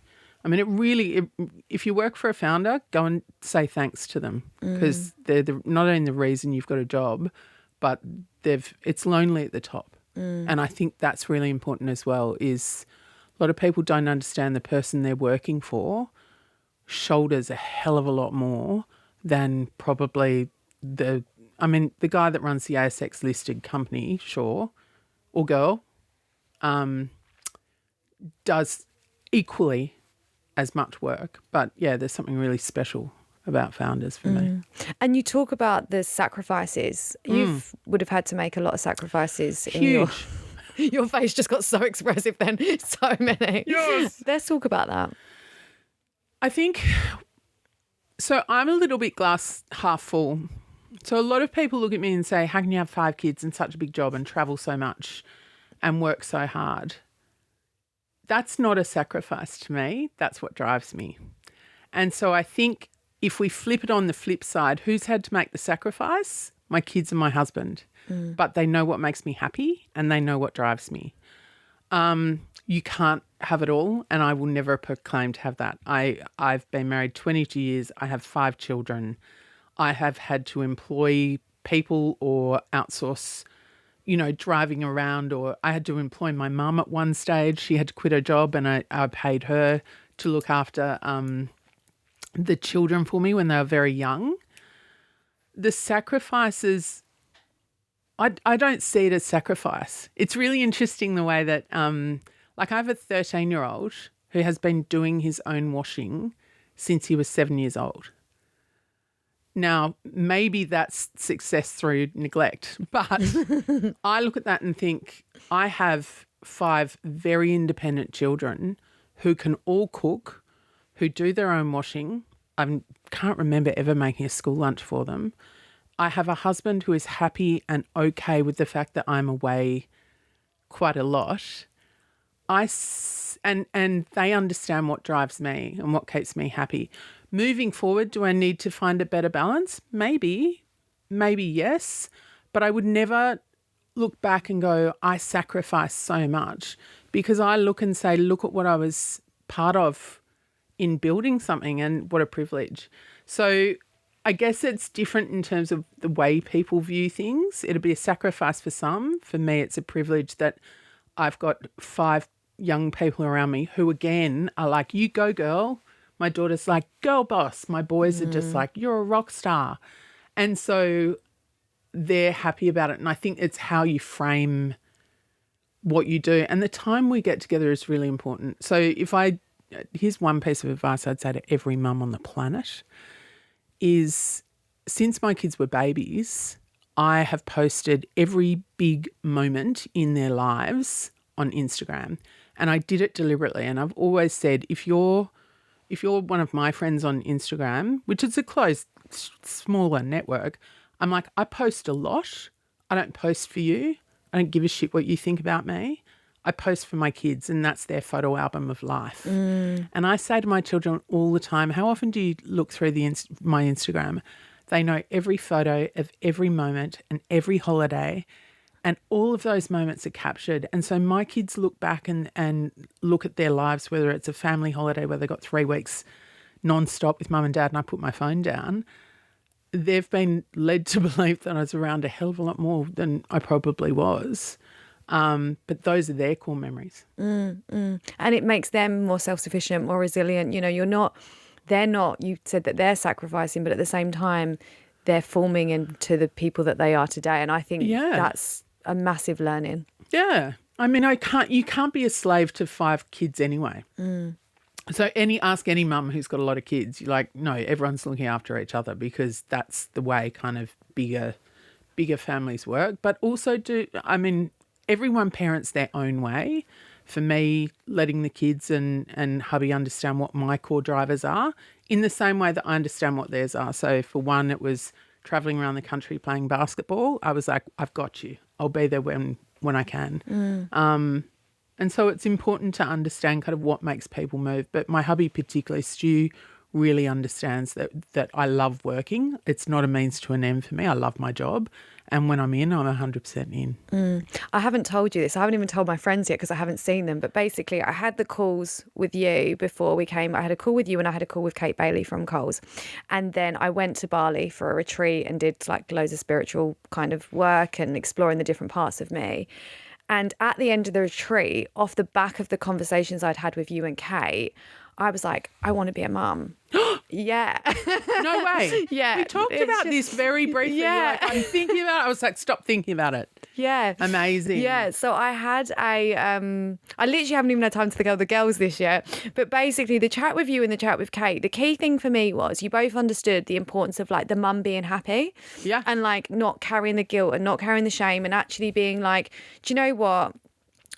I mean, if you work for a founder, go and say thanks to them, because they're not only the reason you've got a job, but it's lonely at the top. And I think that's really important as well, is a lot of people don't understand the person they're working for shoulders a hell of a lot more than probably the guy that runs the ASX listed company, sure, or girl, does equally as much work. But yeah, there's something really special about founders for me. And you talk about the sacrifices. You would have had to make a lot of sacrifices. Huge. Your face just got so expressive then. So many. Yes. Let's talk about that. I think, so I'm a little bit glass half full. So a lot of people look at me and say, how can you have 5 kids and such a big job and travel so much and work so hard? That's not a sacrifice to me. That's what drives me. And so I think if we flip it on the flip side, who's had to make the sacrifice? My kids and my husband. But they know what makes me happy and they know what drives me. You can't have it all, and I will never proclaim to have that. I've been married 22 years. I have 5 children. I have had to employ people or outsource, driving around, or I had to employ my mum at one stage. She had to quit her job and I paid her to look after the children for me when they were very young. The sacrifices, I don't see it as sacrifice. It's really interesting the way that, I have a 13-year-old who has been doing his own washing since he was 7 years old. Now, maybe that's success through neglect, but I look at that and think I have 5 very independent children who can all cook, who do their own washing. I can't remember ever making a school lunch for them. I have a husband who is happy and okay with the fact that I'm away quite a lot. And they understand what drives me and what keeps me happy. Moving forward, do I need to find a better balance? Maybe yes. But I would never look back and go, I sacrificed so much, because I look and say, look at what I was part of in building something, and what a privilege. So I guess it's different in terms of the way people view things. It'll be a sacrifice for some. For me, it's a privilege that I've got 5 young people around me who, again, are like, you go, girl. My daughter's like, girl boss. My boys are just like, you're a rock star. And so they're happy about it. And I think it's how you frame what you do. And the time we get together is really important. So here's one piece of advice I'd say to every mum on the planet is, since my kids were babies, I have posted every big moment in their lives on Instagram. And I did it deliberately. And I've always said, if you're one of my friends on Instagram, which is a closed, smaller network, I'm like, I post a lot. I don't post for you. I don't give a shit what you think about me. I post for my kids, and that's their photo album of life. And I say to my children all the time, how often do you look through my Instagram? They know every photo of every moment and every holiday, and all of those moments are captured. And so my kids look back and look at their lives, whether it's a family holiday where they got 3 weeks non-stop with mum and dad and I put my phone down. They've been led to believe that I was around a hell of a lot more than I probably was. But those are their core memories. And it makes them more self-sufficient, more resilient. They're not, you said that they're sacrificing, but at the same time, they're forming into the people that they are today. And I think that's a massive learning. Yeah. I mean, you can't be a slave to 5 kids anyway. So ask any mum who's got a lot of kids, you're like, no, everyone's looking after each other, because that's the way kind of bigger families work. But also everyone parents their own way. For me, letting the kids and hubby understand what my core drivers are in the same way that I understand what theirs are. So for one, it was traveling around the country playing basketball. I was like, I've got you. I'll be there when I can. And so it's important to understand kind of what makes people move. But my hubby, particularly Stu, really understands that I love working. It's not a means to an end for me. I love my job. And when I'm in, I'm 100% in. I haven't told you this. I haven't even told my friends yet because I haven't seen them. But basically, I had the calls with you before we came. I had a call with you and I had a call with Kate Bailey from Coles. And then I went to Bali for a retreat and did like loads of spiritual kind of work and exploring the different parts of me. And at the end of the retreat, off the back of the conversations I'd had with you and Kate, I was like, I want to be a mum. Yeah. No way. Yeah. We talked about this very briefly. Yeah. You're like, I'm thinking about it. I was like, stop thinking about it. Yeah. Amazing. Yeah. So I had I literally haven't even had time to think of the girls this year. But basically the chat with you and the chat with Kate, the key thing for me was you both understood the importance of like the mum being happy. Yeah. And like not carrying the guilt and not carrying the shame and actually being like, do you know what?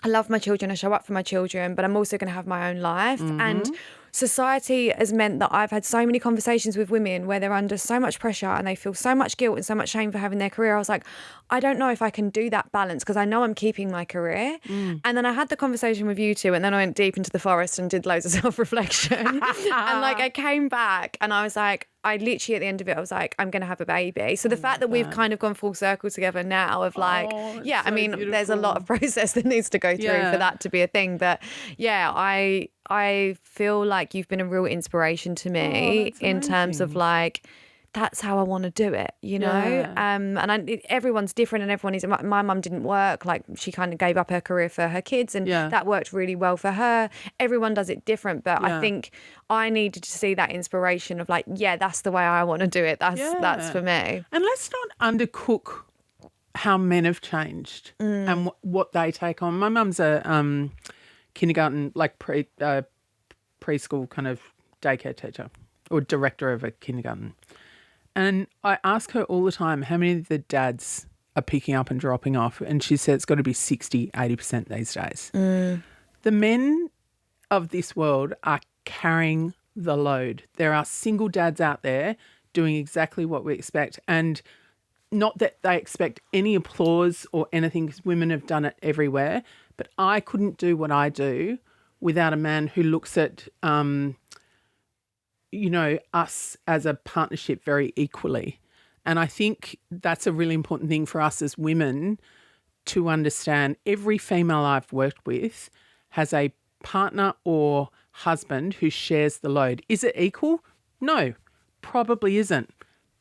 I love my children, I show up for my children, but I'm also going to have my own life. And society has meant that I've had so many conversations with women where they're under so much pressure and they feel so much guilt and so much shame for having their career. I was like, I don't know if I can do that balance because I know I'm keeping my career. And then I had the conversation with you two and then I went deep into the forest and did loads of self-reflection. And like I came back and I was like, I literally at the end of it, I was like, I'm going to have a baby. So the fact that we've kind of gone full circle together now of like, yeah, so I mean, beautiful. there's a lot of process that needs to go through for that to be a thing. But yeah, I feel like you've been a real inspiration to me in terms of like, that's how I want to do it, you know? And everyone's different and everyone is, my mum didn't work, like she kind of gave up her career for her kids and that worked really well for her. Everyone does it different, but I think I needed to see that inspiration of like, yeah, that's the way I want to do it. That's for me. And let's not undercook how men have changed and what they take on. My mum's a kindergarten, like preschool kind of daycare teacher or director of a kindergarten. And I ask her all the time how many of the dads are picking up and dropping off. And she said it's got to be 60, 80% these days. The men of this world are carrying the load. There are single dads out there doing exactly what we expect. And not that they expect any applause or anything because women have done it everywhere. But I couldn't do what I do without a man who looks at us as a partnership very equally. And I think that's a really important thing for us as women to understand. Every female I've worked with has a partner or husband who shares the load. Is it equal? No, probably isn't.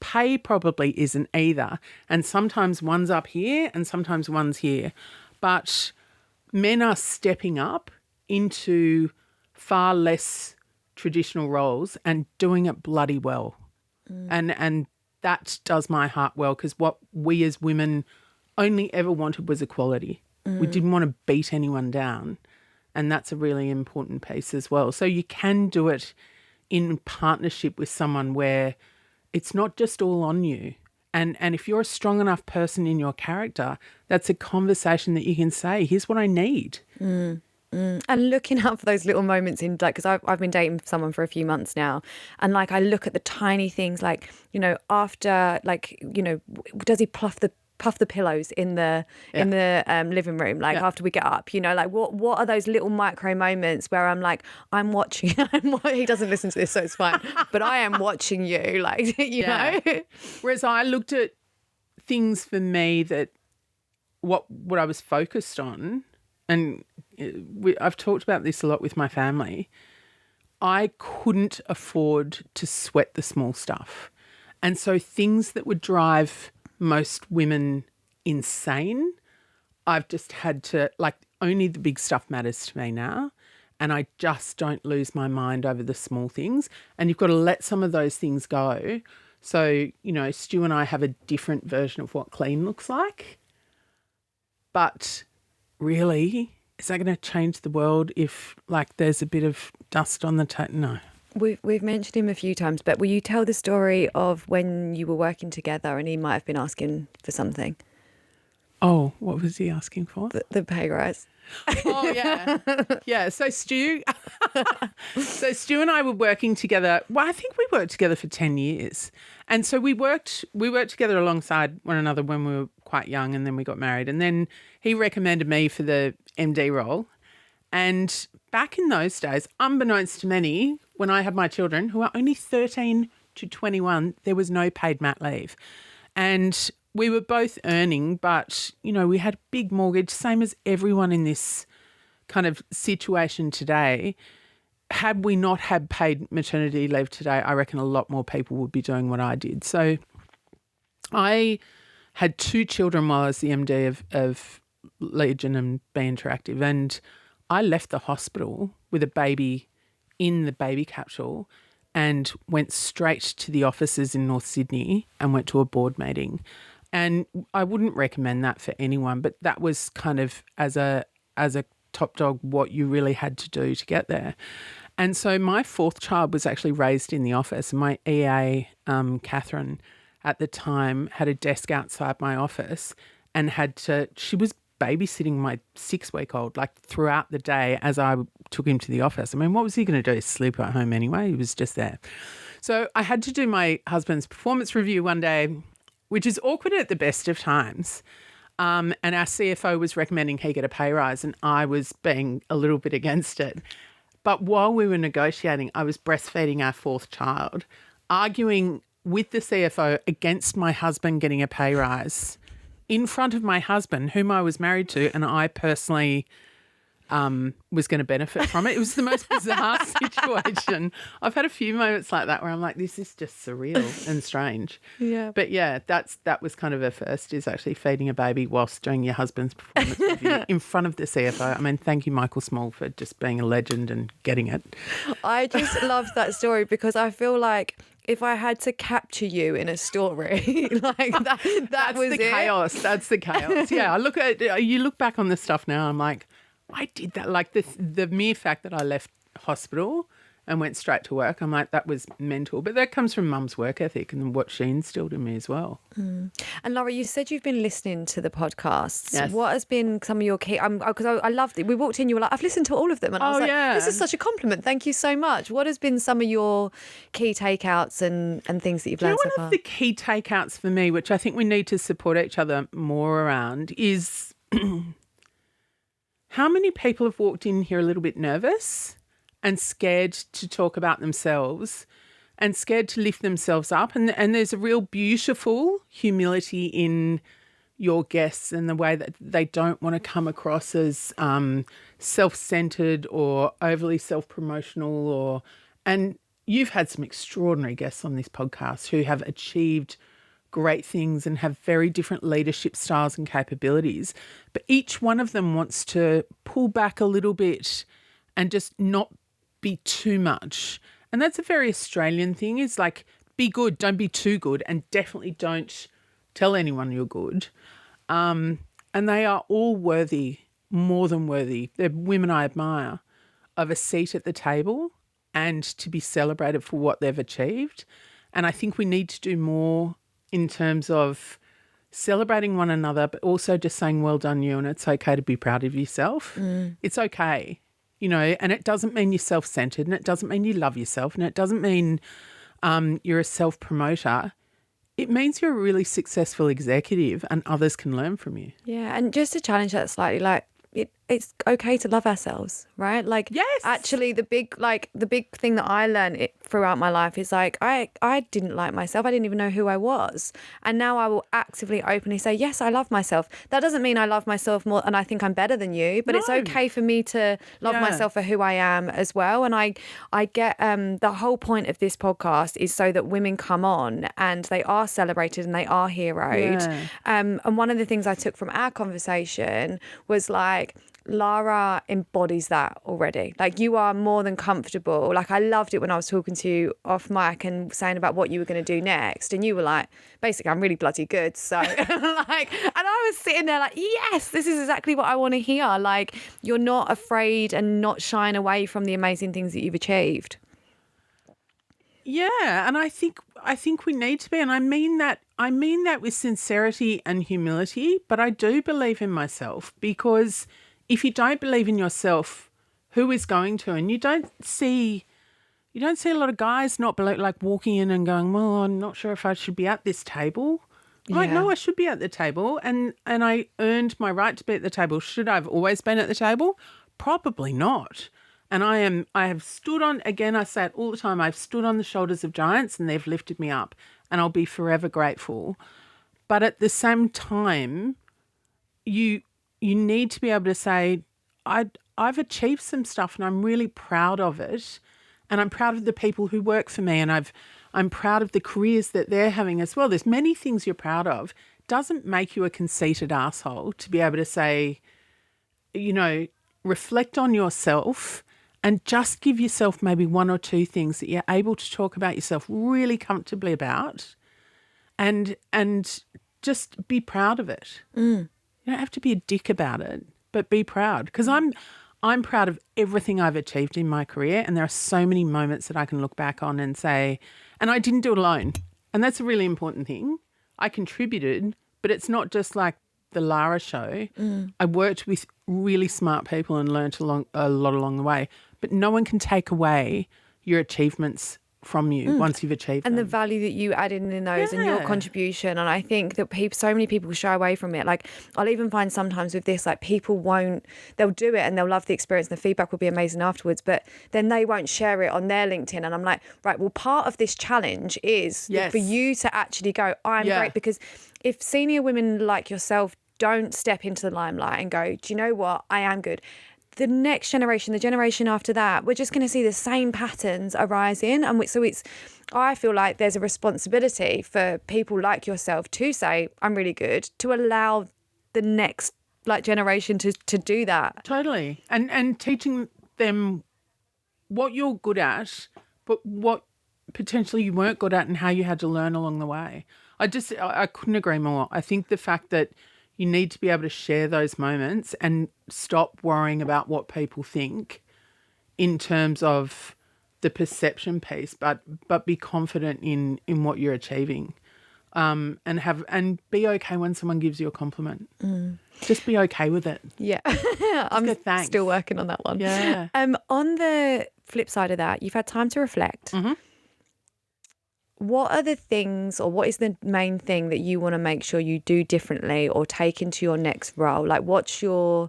Pay probably isn't either. And sometimes one's up here and sometimes one's here. But men are stepping up into far less traditional roles and doing it bloody well. And that does my heart well because what we as women only ever wanted was equality. We didn't want to beat anyone down. And that's a really important piece as well. So you can do it in partnership with someone where it's not just all on you. And if you're a strong enough person in your character, that's a conversation that you can say, here's what I need. And looking out for those little moments in like, because I've been dating someone for a few months now, and like I look at the tiny things, like, you know, after, like, you know, does he puff the pillows in the living room, like after we get up, you know, like what are those little micro moments where I'm like, I'm watching. He doesn't listen to this, so it's fine, but I am watching you, like, you know. Whereas I looked at things for me that what I was focused on. And I've talked about this a lot with my family. I couldn't afford to sweat the small stuff. And so things that would drive most women insane, I've just had to, like, only the big stuff matters to me now. And I just don't lose my mind over the small things. And you've got to let some of those things go. So, you know, Stu and I have a different version of what clean looks like. But really, is that going to change the world if, like, there's a bit of dust on the table? No. We've mentioned him a few times, but will you tell the story of when you were working together and he might have been asking for something? Oh, what was he asking for? The pay rise. Oh, yeah. Yeah, so Stu and I were working together. Well, I think we worked together for 10 years. And so we worked together alongside one another when we were quite young, and then we got married. And then he recommended me for the MD role. And back in those days, unbeknownst to many, when I had my children, who are only 13 to 21, there was no paid mat leave. And we were both earning, but, you know, we had a big mortgage, same as everyone in this kind of situation today. Had we not had paid maternity leave today, I reckon a lot more people would be doing what I did. So I had 2 children while I was the MD of Legion and Be Interactive, and I left the hospital with a baby in the baby capsule, and went straight to the offices in North Sydney and went to a board meeting. And I wouldn't recommend that for anyone, but that was kind of as a top dog what you really had to do to get there. And so my fourth child was actually raised in the office. My EA, Catherine, at the time had a desk outside my office and she was babysitting my 6-week-old like throughout the day as I took him to the office. I mean, what was he going to do? Sleep at home anyway? He was just there. So I had to do my husband's performance review one day, which is awkward at the best of times. And our CFO was recommending he get a pay rise and I was being a little bit against it. But while we were negotiating, I was breastfeeding our fourth child, arguing with the CFO against my husband getting a pay rise in front of my husband, whom I was married to, and I personally was going to benefit from it. It was the most bizarre situation. I've had a few moments like that where I'm like, this is just surreal and strange. Yeah. But yeah, that was kind of a first, is actually feeding a baby whilst doing your husband's performance review in front of the CFO. I mean, thank you, Michael Small, for just being a legend and getting it. I just love that story because I feel like if I had to capture you in a story, like that was the chaos. That's the chaos. Yeah, you look back on this stuff now, I'm like, I did that. Like the mere fact that I left hospital and went straight to work, I'm like, that was mental. But that comes from Mum's work ethic and what she instilled in me as well. Mm. And Lara, you said you've been listening to the podcasts. Yes. What has been some of your key? Because I loved it. We walked in, you were like, I've listened to all of them, and I was like, this is such a compliment. Thank you so much. What has been some of your key takeouts and things that you've learned so far? One of the key takeouts for me, which I think we need to support each other more around, is how many people have walked in here a little bit nervous and scared to talk about themselves and scared to lift themselves up. And there's a real beautiful humility in your guests and the way that they don't want to come across as self-centered or overly self-promotional. And you've had some extraordinary guests on this podcast who have achieved great things and have very different leadership styles and capabilities. But each one of them wants to pull back a little bit and just not be too much. And that's a very Australian thing, is like, be good, don't be too good, and definitely don't tell anyone you're good. And they are all worthy, more than worthy. They're women I admire, of a seat at the table and to be celebrated for what they've achieved. And I think we need to do more in terms of celebrating one another, but also just saying, well done you, and it's okay to be proud of yourself. It's okay, and it doesn't mean you're self-centered, and it doesn't mean you love yourself, and it doesn't mean you're a self-promoter. It means you're a really successful executive and others can learn from you. Yeah, and just to challenge that slightly, like, it's okay to love ourselves, right? Like, yes. Actually, the big thing that I learned throughout my life is like, I didn't like myself. I didn't even know who I was. And now I will actively, openly say, yes, I love myself. That doesn't mean I love myself more and I think I'm better than you, but it's okay for me to love myself for who I am as well. And I get the whole point of this podcast is so that women come on and they are celebrated and they are heroed. Yeah. And one of the things I took from our conversation was like, Lara embodies that already. Like, you are more than comfortable. Like, I loved it when I was talking to you off mic and saying about what you were going to do next. And you were like, basically, I'm really bloody good. So and I was sitting there like, yes, this is exactly what I want to hear. Like, you're not afraid and not shying away from the amazing things that you've achieved. Yeah, and I think we need to be, and I mean that with sincerity and humility, but I do believe in myself, because if you don't believe in yourself, who is going to? And you don't see a lot of guys not like walking in and going, well, I'm not sure if I should be at this table. Like, no, I should be at the table, and I earned my right to be at the table. Should I have always been at the table? Probably not. And I have stood on, again, I say it all the time, I've stood on the shoulders of giants and they've lifted me up, and I'll be forever grateful. But at the same time, you need to be able to say, I've achieved some stuff and I'm really proud of it. And I'm proud of the people who work for me, and I'm proud of the careers that they're having as well. There's many things you're proud of. Doesn't make you a conceited asshole to be able to say, reflect on yourself and just give yourself maybe one or two things that you're able to talk about yourself really comfortably about, and just be proud of it. You don't have to be a dick about it, but be proud, because I'm proud of everything I've achieved in my career, and there are so many moments that I can look back on and say, and I didn't do it alone. And that's a really important thing. I contributed, but it's not just like the Lara show. I worked with really smart people and learnt a lot along the way, but no one can take away your achievements from you once you've achieved and them. the value that you add in those and your contribution. And I think that so many people shy away from it. Like, I'll even find sometimes with this, like, they'll do it and they'll love the experience and the feedback will be amazing afterwards, but then they won't share it on their LinkedIn. And I'm like, right, well, part of this challenge is for you to actually go, I'm great. Because if senior women like yourself don't step into the limelight and go, do you know what, I am good, the next generation, the generation after that, we're just going to see the same patterns arising. And I feel like there's a responsibility for people like yourself to say, I'm really good, to allow the next generation to do that. Totally. And teaching them what you're good at, but what potentially you weren't good at and how you had to learn along the way. I couldn't agree more. I think the fact that you need to be able to share those moments and stop worrying about what people think in terms of the perception piece, but be confident in what you're achieving, and be okay when someone gives you a compliment. Just be okay with it. Yeah, I'm still working on that one. Yeah. On the flip side of that, you've had time to reflect. What are the things, or what is the main thing that you want to make sure you do differently or take into your next role? Like, what's you're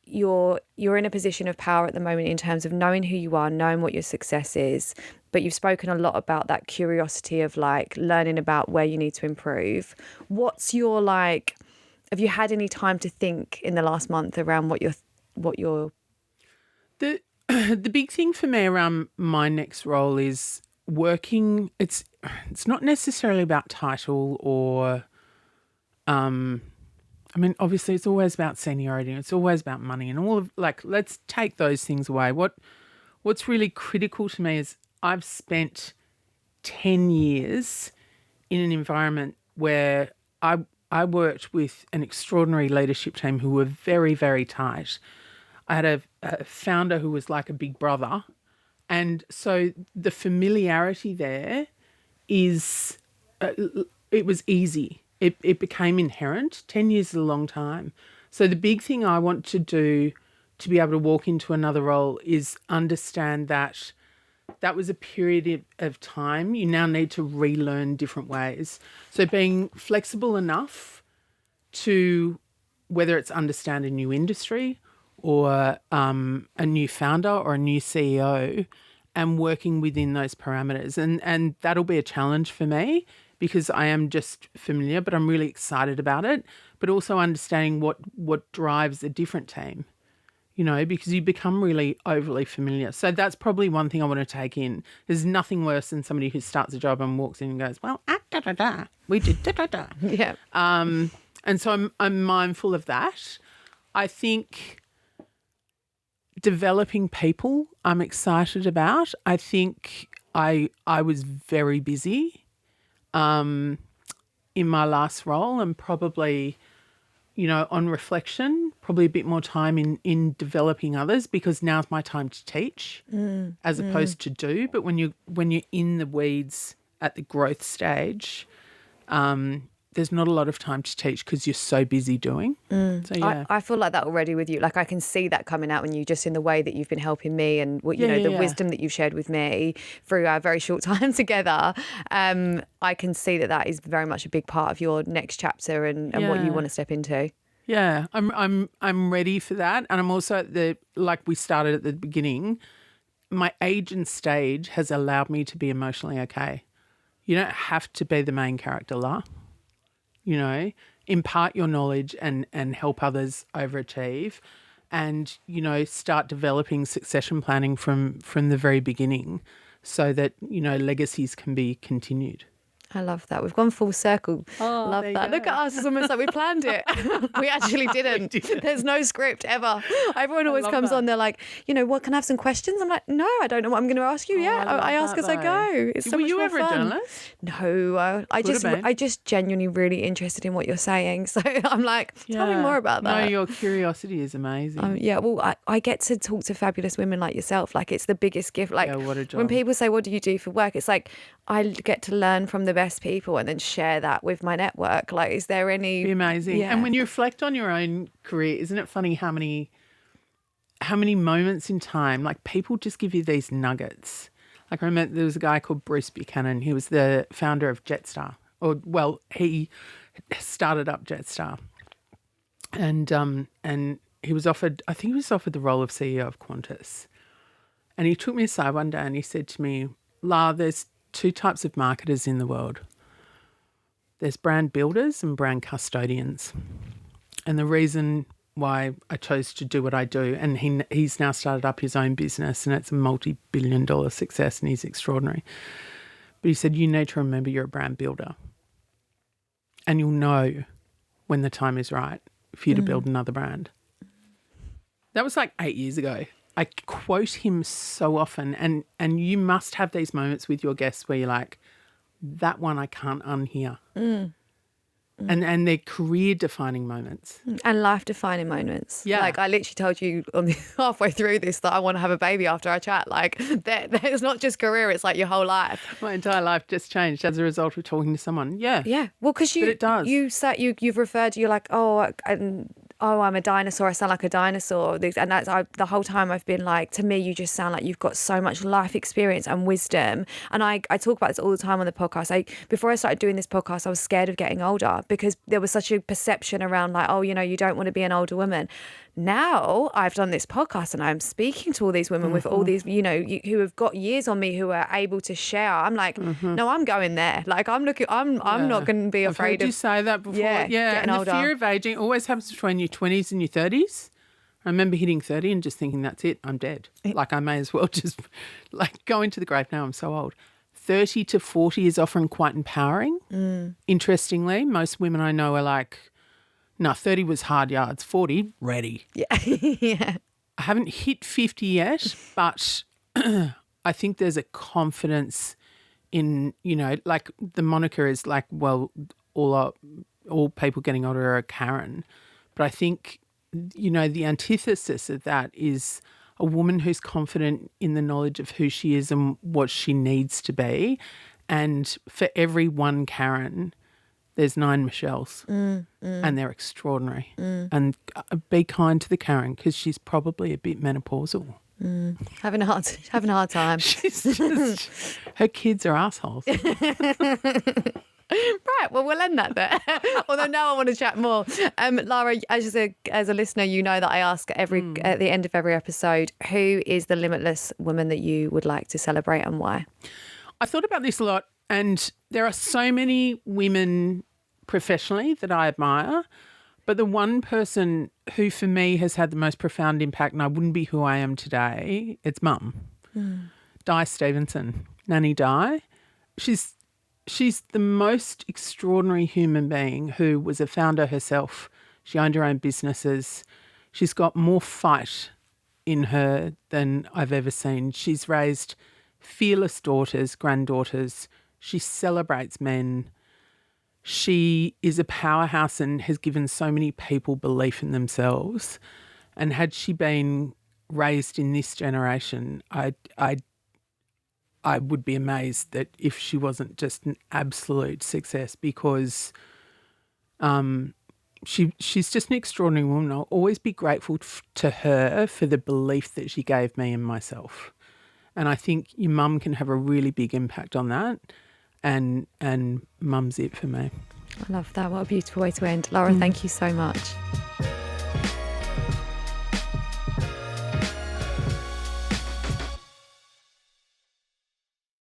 in a position of power at the moment in terms of knowing who you are, knowing what your success is, but you've spoken a lot about that curiosity of like learning about where you need to improve. What's your have you had any time to think in the last month around what you're the big thing for me around my next role is working. It's not necessarily about title or obviously it's always about seniority, it's always about money and all of, let's take those things away. What's really critical to me is I've spent 10 years in an environment where I worked with an extraordinary leadership team who were very, very tight. I had a founder who was like a big brother. And so the familiarity there is, it was easy. It became inherent. 10 years is a long time. So the big thing I want to do to be able to walk into another role is understand that was a period of time. You now need to relearn different ways. So being flexible enough to, whether it's understand a new industry or a new founder or a new CEO, and working within those parameters. And that'll be a challenge for me because I am just familiar, but I'm really excited about it. But also understanding what drives a different team, because you become really overly familiar. So that's probably one thing I want to take in. There's nothing worse than somebody who starts a job and walks in and goes, well, we did da-da-da. Yeah. And so I'm mindful of that. I think developing people I'm excited about. I think I was very busy in my last role, and probably, on reflection, probably a bit more time in developing others, because now's my time to teach as opposed to do. But when you're in the weeds at the growth stage, there's not a lot of time to teach because you're so busy doing. So yeah, I feel like that already with you. Like, I can see that coming out in you, just in the way that you've been helping me and what the wisdom that you've shared with me through our very short time together. I can see that is very much a big part of your next chapter and what you want to step into. Yeah, I'm ready for that, and I'm also at like we started at the beginning. My age and stage has allowed me to be emotionally okay. You don't have to be the main character, La. Impart your knowledge and help others overachieve, and, start developing succession planning from the very beginning so that, legacies can be continued. I love that. We've gone full circle. Oh, Love that. Look at us. It's almost like we planned it. We actually didn't. There's no script ever. Everyone always comes on. They're like, what, can I have some questions? I'm like, no, I don't know what I'm going to ask you. I ask as I go. It's so much more fun. Were you ever a journalist? No, I just genuinely really interested in what you're saying. So I'm like, tell me more about that. No, your curiosity is amazing. Well, I get to talk to fabulous women like yourself. Like, it's the biggest gift. Like, what a job. When people say, what do you do for work? It's like, I get to learn from the best people and then share that with my network. Like, is there any... Be amazing. Yeah. And when you reflect on your own career, isn't it funny how many moments in time, like, people just give you these nuggets. Like, I remember there was a guy called Bruce Buchanan. He was the founder of Jetstar. He started up Jetstar. And he was offered the role of CEO of Qantas. And he took me aside one day and he said to me, "La, there's two types of marketers in the world. There's brand builders and brand custodians. And the reason why I chose to do what I do," and he's now started up his own business and it's a multi-billion-dollar success and he's extraordinary. But he said, "You need to remember you're a brand builder. And you'll know when the time is right for you to build another brand." That was like 8 years ago. I quote him so often, and you must have these moments with your guests where you're like, that one I can't unhear. And they're career-defining moments. And life-defining moments. Yeah. Like, I literally told you halfway through this that I want to have a baby after our chat. Like, there's not just career, it's like your whole life. My entire life just changed as a result of talking to someone. Yeah. Yeah. Well, because it does. You've referred, you're like, I'm a dinosaur. I sound like a dinosaur. And that's the whole time I've been like, to me, you just sound like you've got so much life experience and wisdom. And I talk about this all the time on the podcast. Before I started doing this podcast, I was scared of getting older because there was such a perception around like, you don't want to be an older woman. Now I've done this podcast and I'm speaking to all these women with all these, who have got years on me who are able to share. I'm like, no, I'm going there. Like, I'm not going to be afraid I've heard you say that before. getting and older. The fear of aging always happens between your 20s and your 30s. I remember hitting 30 and just thinking, that's it, I'm dead. Like, I may as well just go into the grave now, I'm so old. 30 to 40 is often quite empowering. Interestingly, most women I know are like, no, 30 was hard yards, 40, ready. Yeah. Yeah. I haven't hit 50 yet, but I think there's a confidence in, like the moniker is like, well, all people getting older are Karen. But I think, the antithesis of that is a woman who's confident in the knowledge of who she is and what she needs to be. And for every one Karen, there's 9 Michelles and they're extraordinary. And be kind to the Karen because she's probably a bit menopausal. Having a hard time. She's just, her kids are assholes. Right, well, we'll end that there. Although now I want to chat more. Lara, as a listener, you know that I ask at the end of every episode, who is the limitless woman that you would like to celebrate and why? I thought about this a lot, and there are so many women professionally that I admire, but the one person who for me has had the most profound impact, and I wouldn't be who I am today, it's Mum. Di Stevenson, Nanny Di. She's the most extraordinary human being who was a founder herself. She owned her own businesses. She's got more fight in her than I've ever seen. She's raised fearless daughters, granddaughters. She celebrates men. She is a powerhouse and has given so many people belief in themselves. And had she been raised in this generation, I would be amazed that if she wasn't just an absolute success because she's just an extraordinary woman. I'll always be grateful to her for the belief that she gave me and myself. And I think your mum can have a really big impact on that. And Mum's it for me. I love that. What a beautiful way to end. Lara, thank you so much.